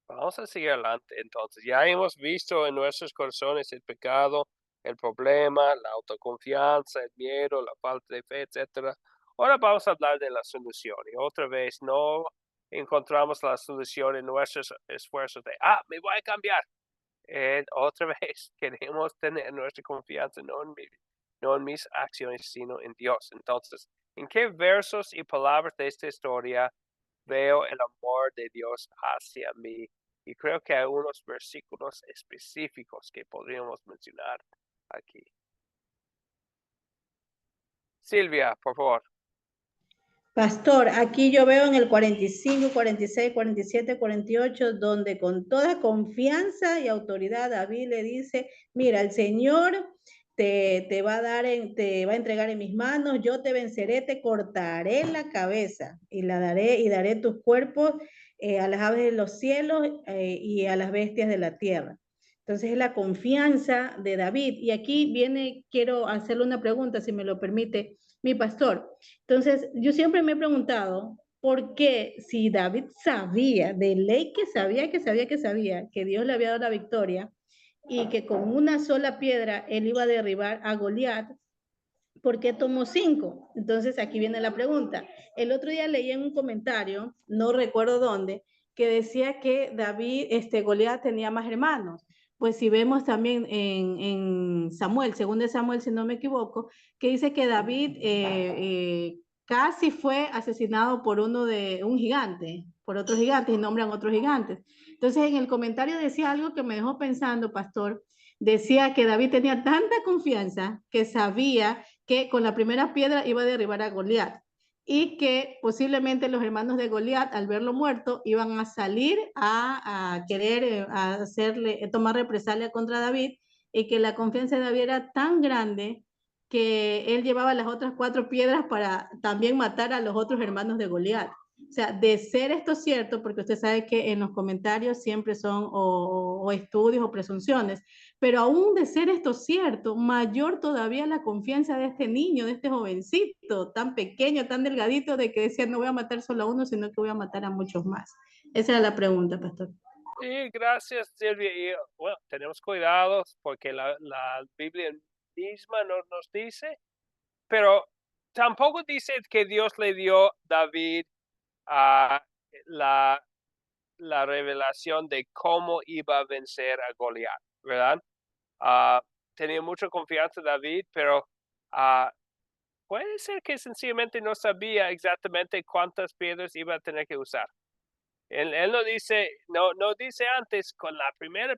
Vamos a seguir adelante. Entonces, ya hemos visto en nuestros corazones el pecado, el problema, la autoconfianza, el miedo, la falta de fe, etc. Ahora vamos a hablar de la solución. Y otra vez, no encontramos la solución en nuestros esfuerzos de, me voy a cambiar. Otra vez, queremos tener nuestra confianza no en mis acciones, sino en Dios. Entonces, ¿en qué versos y palabras de esta historia veo el amor de Dios hacia mí Y creo que hay unos versículos específicos que podríamos mencionar aquí. Silvia, por favor. Pastor, aquí yo veo en el 45, 46, 47, 48, donde con toda confianza y autoridad David le dice, mira, el Señor te va a entregar en mis manos, yo te venceré, te cortaré la cabeza y daré tus cuerpos a las aves de los cielos y a las bestias de la tierra. Entonces es la confianza de David. Y aquí quiero hacerle una pregunta, si me lo permite, mi pastor. Entonces, yo siempre me he preguntado, ¿por qué si David sabía, de ley que sabía que Dios le había dado la victoria y que con una sola piedra él iba a derribar a Goliat, ¿por qué tomó 5? Entonces, aquí viene la pregunta. El otro día leí en un comentario, no recuerdo dónde, que decía que Goliat tenía más hermanos. Pues si vemos también en Samuel, según de Samuel, si no me equivoco, que dice que David casi fue asesinado por un gigante, por otros gigantes, y nombran otros gigantes. Entonces, en el comentario decía algo que me dejó pensando, pastor. Decía que David tenía tanta confianza que sabía que con la primera piedra iba a derribar a Goliat y que posiblemente los hermanos de Goliat, al verlo muerto, iban a salir a querer tomar represalia contra David, y que la confianza de David era tan grande que él llevaba las otras 4 piedras para también matar a los otros hermanos de Goliat. O sea, de ser esto cierto, porque usted sabe que en los comentarios siempre son o estudios o presunciones, pero aún de ser esto cierto, mayor todavía la confianza de este niño, de este jovencito, tan pequeño, tan delgadito, de que decía, no voy a matar solo a uno, sino que voy a matar a muchos más. Esa era la pregunta, pastor. Sí, gracias, Silvia. Y bueno, tenemos cuidados porque la Biblia misma nos dice, pero tampoco dice que Dios le dio a David la revelación de cómo iba a vencer a Goliat, ¿verdad? Tenía mucha confianza en David, pero puede ser que sencillamente no sabía exactamente cuántas piedras iba a tener que usar. Él no dice antes, con la primera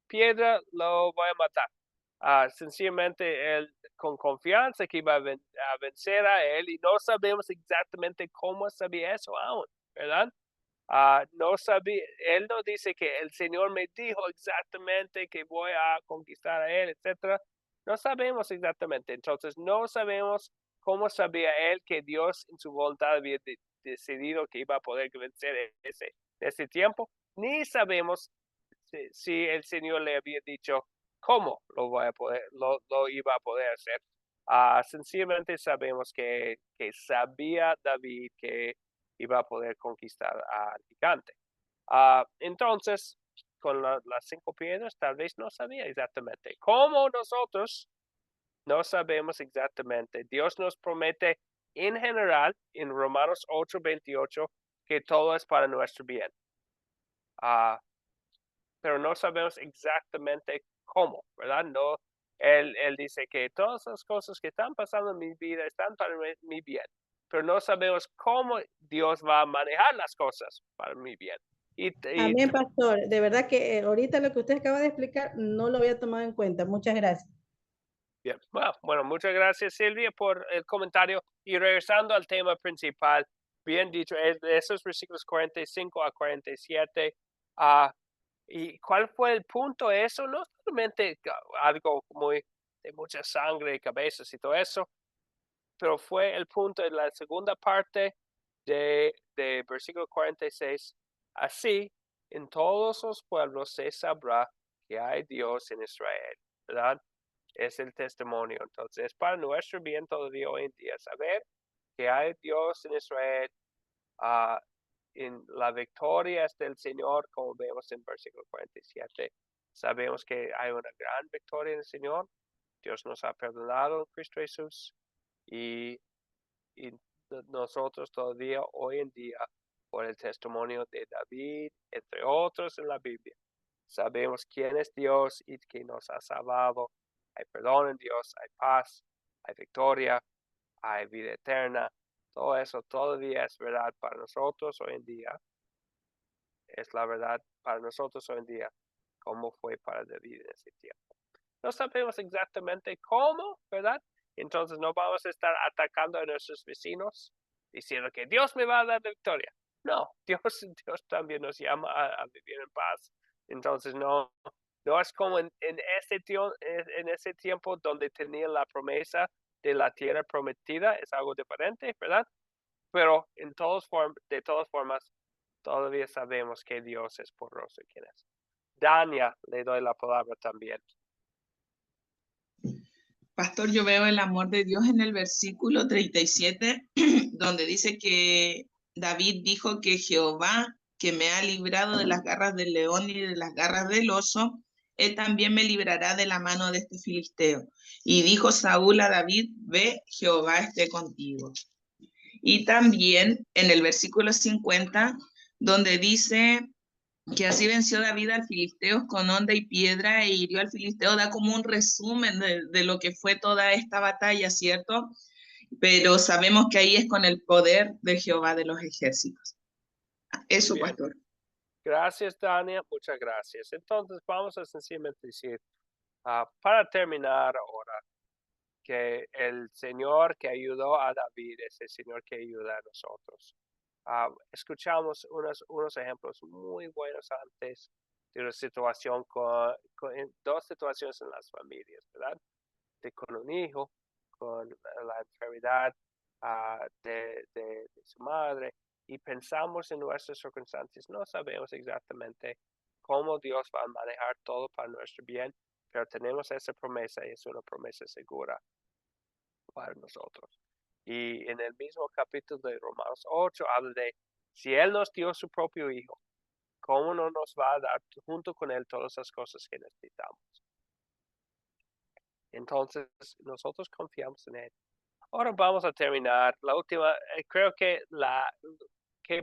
piedra lo voy a matar. Sencillamente él con confianza que iba a vencer a él, y no sabemos exactamente cómo sabía eso aún, ¿verdad? No sabía, él no dice que el Señor me dijo exactamente que voy a conquistar a él, etc. No sabemos exactamente. Entonces, no sabemos cómo sabía él que Dios en su voluntad había decidido que iba a poder vencer ese tiempo, ni sabemos si el Señor le había dicho cómo lo iba a poder hacer. Sencillamente sabemos que sabía David que iba a poder conquistar al gigante. Entonces, con las 5 piedras, tal vez no sabía exactamente. Como nosotros no sabemos exactamente. Dios nos promete en general, en Romanos 8:28, que todo es para nuestro bien. Pero no sabemos exactamente cómo, ¿verdad? No, él dice que todas las cosas que están pasando en mi vida están para mi bien, pero no sabemos cómo Dios va a manejar las cosas para mi bien. Amén, pastor. De verdad que ahorita lo que usted acaba de explicar no lo había tomado en cuenta. Muchas gracias. Bien, bueno, muchas gracias, Silvia, por el comentario. Y regresando al tema principal, bien dicho, esos versículos 45 a 47, ¿y cuál fue el punto? Eso no solamente algo muy de mucha sangre y cabezas y todo eso, pero fue el punto en la segunda parte de versículo 46. Así, en todos los pueblos se sabrá que hay Dios en Israel, ¿verdad? Es el testimonio. Entonces, es para nuestro bien todavía hoy en día saber que hay Dios en Israel. En la victoria es del Señor, como vemos en versículo 47. Sabemos que hay una gran victoria en el Señor. Dios nos ha perdonado en Cristo Jesús, y nosotros todavía hoy en día, por el testimonio de David, entre otros en la Biblia, sabemos quién es Dios y que nos ha salvado. Hay perdón en Dios, hay paz, hay victoria, hay vida eterna. Todo eso todavía es verdad para nosotros hoy en día. Es la verdad para nosotros hoy en día, como fue para David en ese tiempo. No sabemos exactamente cómo, ¿verdad? Entonces no vamos a estar atacando a nuestros vecinos diciendo que Dios me va a dar la victoria. No, Dios también nos llama a vivir en paz. Entonces no es como en ese tiempo donde tenía la promesa de la tierra prometida, es algo diferente, ¿verdad? Pero de todas formas, todavía sabemos que Dios es poderoso. ¿Quién es? Dania, le doy la palabra también. Pastor, yo veo el amor de Dios en el versículo 37, donde dice que David dijo que Jehová, que me ha librado de las garras del león y de las garras del oso, él también me librará de la mano de este filisteo. Y dijo Saúl a David, ve, Jehová esté contigo. Y también en el versículo 50, donde dice que así venció David al filisteo con honda y piedra e hirió al filisteo, da como un resumen de lo que fue toda esta batalla, ¿cierto? Pero sabemos que ahí es con el poder de Jehová de los ejércitos. Eso, Bien. pastor. Gracias, Dania, muchas gracias. Entonces vamos a sencillamente decir, para terminar ahora, que el Señor que ayudó a David es el Señor que ayuda a nosotros. Escuchamos unos ejemplos muy buenos antes de una situación en dos situaciones en las familias, ¿verdad? Con un hijo, con la enfermedad de su madre, y pensamos en nuestras circunstancias. No sabemos exactamente cómo Dios va a manejar todo para nuestro bien, pero tenemos esa promesa y es una promesa segura para nosotros. Y en el mismo capítulo de Romanos 8 habla de si Él nos dio su propio Hijo, ¿cómo no nos va a dar junto con Él todas las cosas que necesitamos? Entonces, nosotros confiamos en Él. Ahora vamos a terminar. La última, creo que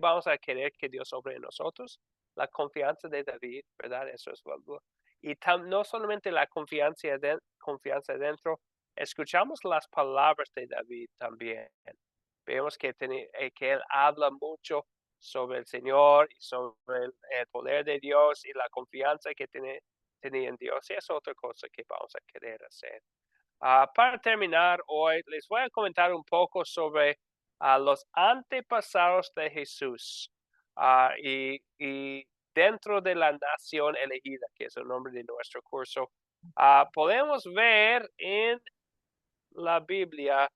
vamos a querer que Dios obre en nosotros. La confianza de David, ¿verdad? Eso es valor. Y no solamente la confianza dentro, escuchamos las palabras de David también. Vemos que él habla mucho sobre el Señor y sobre el poder de Dios y la confianza que tenía en Dios. Y es otra cosa que vamos a querer hacer. Para terminar hoy, les voy a comentar un poco sobre los antepasados de Jesús y dentro de la nación elegida, que es el nombre de nuestro curso. Podemos ver en la Biblia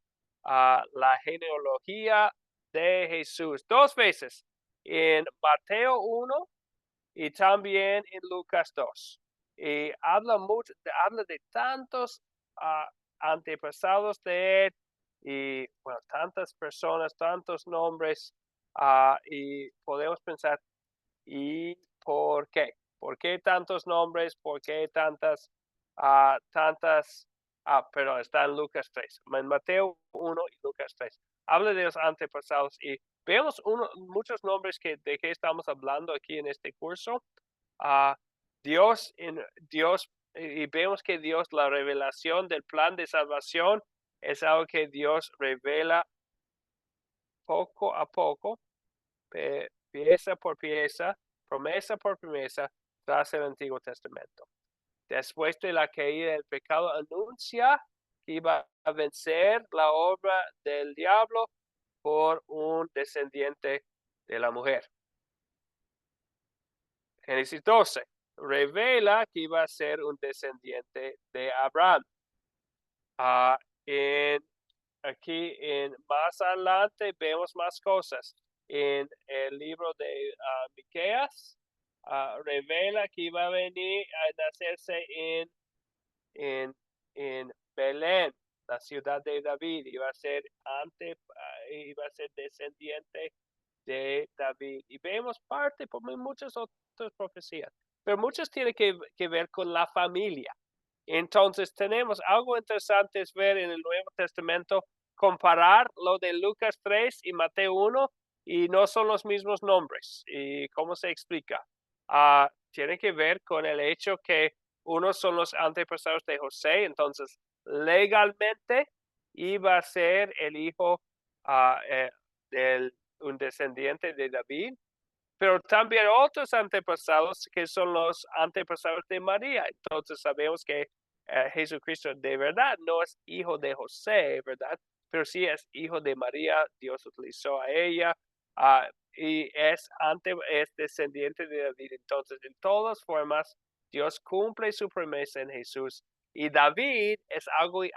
la genealogía de Jesús dos veces, en Mateo 1 y también en Lucas 2. Y habla de tantos antepasados de él y bueno, tantas personas, tantos nombres, y podemos pensar, ¿y por qué? ¿Por qué tantos nombres? ¿Por qué tantas? Pero está en Lucas 3, en Mateo 1 y Lucas 3. Habla de los antepasados y vemos muchos nombres de que estamos hablando aquí en este curso. Dios, y vemos que Dios, la revelación del plan de salvación es algo que Dios revela poco a poco, pieza por pieza, promesa por promesa, tras el Antiguo Testamento. Después de la caída del pecado, anuncia que iba a vencer la obra del diablo por un descendiente de la mujer. Génesis 12 revela que iba a ser un descendiente de Abraham. Aquí más adelante vemos más cosas. En el libro de Miqueas revela que iba a venir a nacerse en Belén, la ciudad de David. Iba a ser descendiente de David. Y vemos parte por muchas otras profecías, pero muchas tienen que ver con la familia. Entonces tenemos algo interesante es ver en el Nuevo Testamento, comparar lo de Lucas 3 y Mateo 1 y no son los mismos nombres. ¿Y cómo se explica? Tiene que ver con el hecho que unos son los antepasados de José, entonces legalmente iba a ser el hijo un descendiente de David, pero también otros antepasados que son los antepasados de María. Entonces sabemos que Jesucristo de verdad no es hijo de José, ¿verdad? Pero sí es hijo de María, Dios utilizó a ella y es descendiente de David. Entonces, en todas formas, Dios cumple su promesa en Jesús. Y David es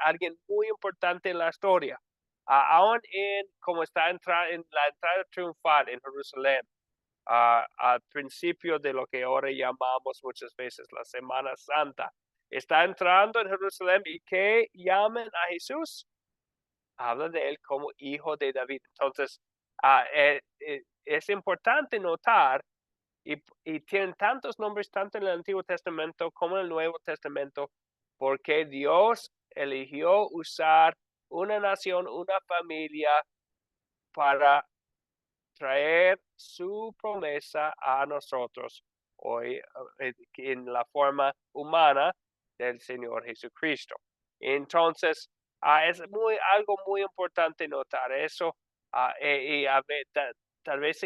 alguien muy importante en la historia. Aún como está en la entrada triunfal en Jerusalén, al principio de lo que ahora llamamos muchas veces la Semana Santa. Está entrando en Jerusalén y que llaman a Jesús, habla de él como hijo de David. Entonces, es importante notar, y tienen tantos nombres tanto en el Antiguo Testamento como en el Nuevo Testamento, porque Dios eligió usar una nación, una familia para traer su promesa a nosotros hoy en la forma humana del Señor Jesucristo. Entonces, es algo muy importante notar eso y tal vez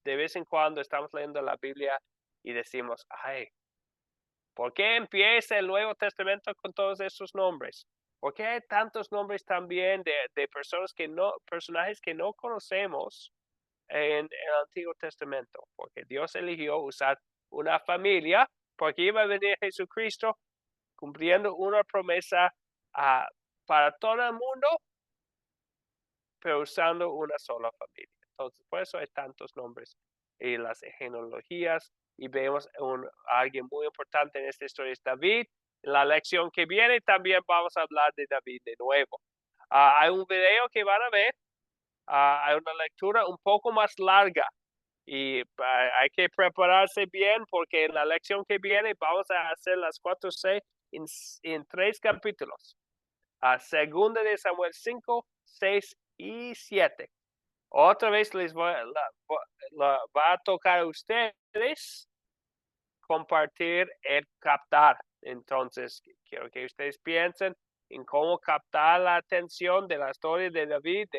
de vez en cuando estamos leyendo la Biblia y decimos, ay, ¿por qué empieza el Nuevo Testamento con todos esos nombres? ¿Por qué hay tantos nombres también de personajes que no conocemos en el Antiguo Testamento? Porque Dios eligió usar una familia, porque iba a venir Jesucristo cumpliendo una promesa para todo el mundo, pero usando una sola familia. Entonces, por eso hay tantos nombres en las genealogías y vemos alguien muy importante en esta historia es David. En la lección que viene también vamos a hablar de David de nuevo. Hay un video que van a ver. Hay una lectura un poco más larga y hay que prepararse bien porque en la lección que viene vamos a hacer las 4C en 3 capítulos. Segunda de Samuel 5, 6 y 7. Otra vez les va a tocar a ustedes compartir el captar. Entonces, quiero que ustedes piensen en cómo captar la atención de la historia de David,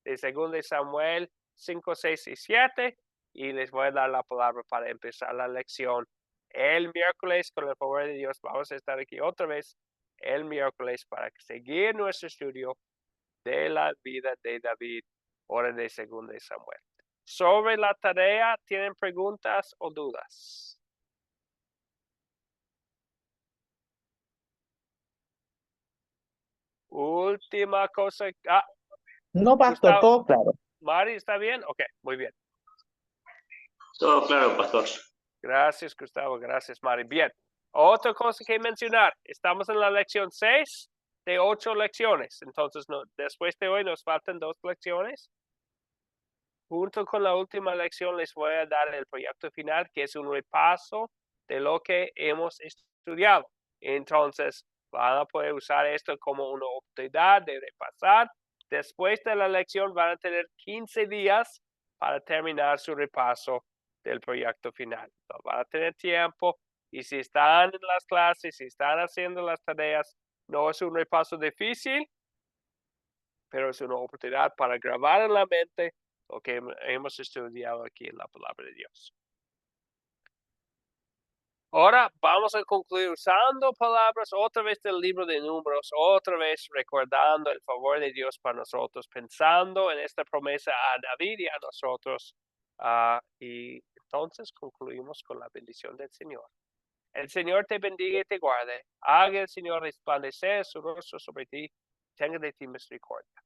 de 2 de Samuel 5, 6 y 7. Y les voy a dar la palabra para empezar la lección. El miércoles, con el favor de Dios, vamos a estar aquí otra vez el miércoles para seguir nuestro estudio de la vida de David, hora de 2 de Samuel. Sobre la tarea, ¿tienen preguntas o dudas? Última cosa. No, pastor, Gustavo, todo claro. Mari, ¿está bien? Ok, muy bien. Todo claro, pastor. Gracias, Gustavo. Gracias, Mari. Bien. Otra cosa que mencionar. Estamos en la lección 6 de 8 lecciones. Entonces, después de hoy nos faltan 2 lecciones. Junto con la última lección les voy a dar el proyecto final, que es un repaso de lo que hemos estudiado. Entonces, van a poder usar esto como una oportunidad de repasar. Después de la lección van a tener 15 días para terminar su repaso del proyecto final. Entonces, van a tener tiempo y si están en las clases, si están haciendo las tareas, no es un repaso difícil, pero es una oportunidad para grabar en la mente lo que hemos estudiado aquí en la palabra de Dios. Ahora vamos a concluir usando palabras otra vez del libro de Números, otra vez recordando el favor de Dios para nosotros, pensando en esta promesa a David y a nosotros. Y entonces concluimos con la bendición del Señor. El Señor te bendiga y te guarde. Haga el Señor resplandecer su rostro sobre ti. Tenga de ti misericordia.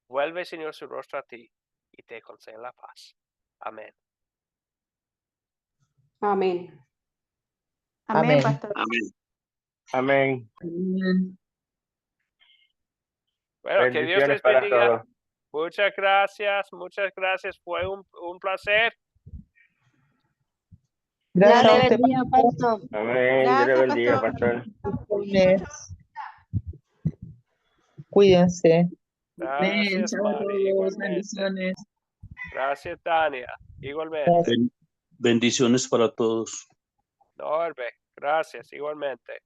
Vuelve, Señor, su rostro a ti y te conceda la paz. Amén. Amén. Amén, pastor. Amén. Bueno, que Dios les bendiga. Todos. Muchas gracias. Fue un placer. Gracias a usted, pastor. Amén. Dios le bendiga, pastor. Cuídense. Gracias, Mari. Bendiciones. Gracias, Tania. Igualmente. Bendiciones para todos. Norbe, gracias, igualmente.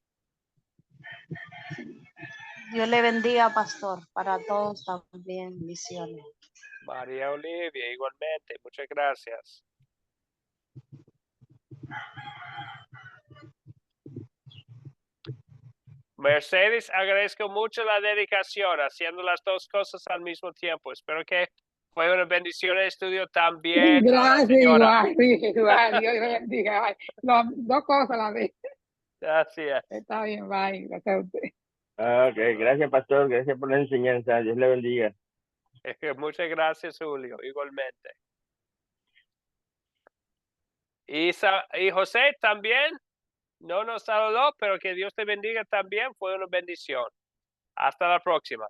Dios le bendiga, pastor, para todos también, bendiciones. María Olivia, igualmente, muchas gracias. Mercedes, agradezco mucho la dedicación, haciendo las dos cosas al mismo tiempo. Espero que fue una bendición el estudio también. Gracias, igual, igual, Dios le bendiga. Dos cosas a la vez. Gracias. Está bien, bye. Gracias a usted. Ok, gracias, pastor. Gracias por la enseñanza. Dios le bendiga. Muchas gracias, Julio. Igualmente. Y José también no nos saludó, pero que Dios te bendiga también. Fue una bendición. Hasta la próxima.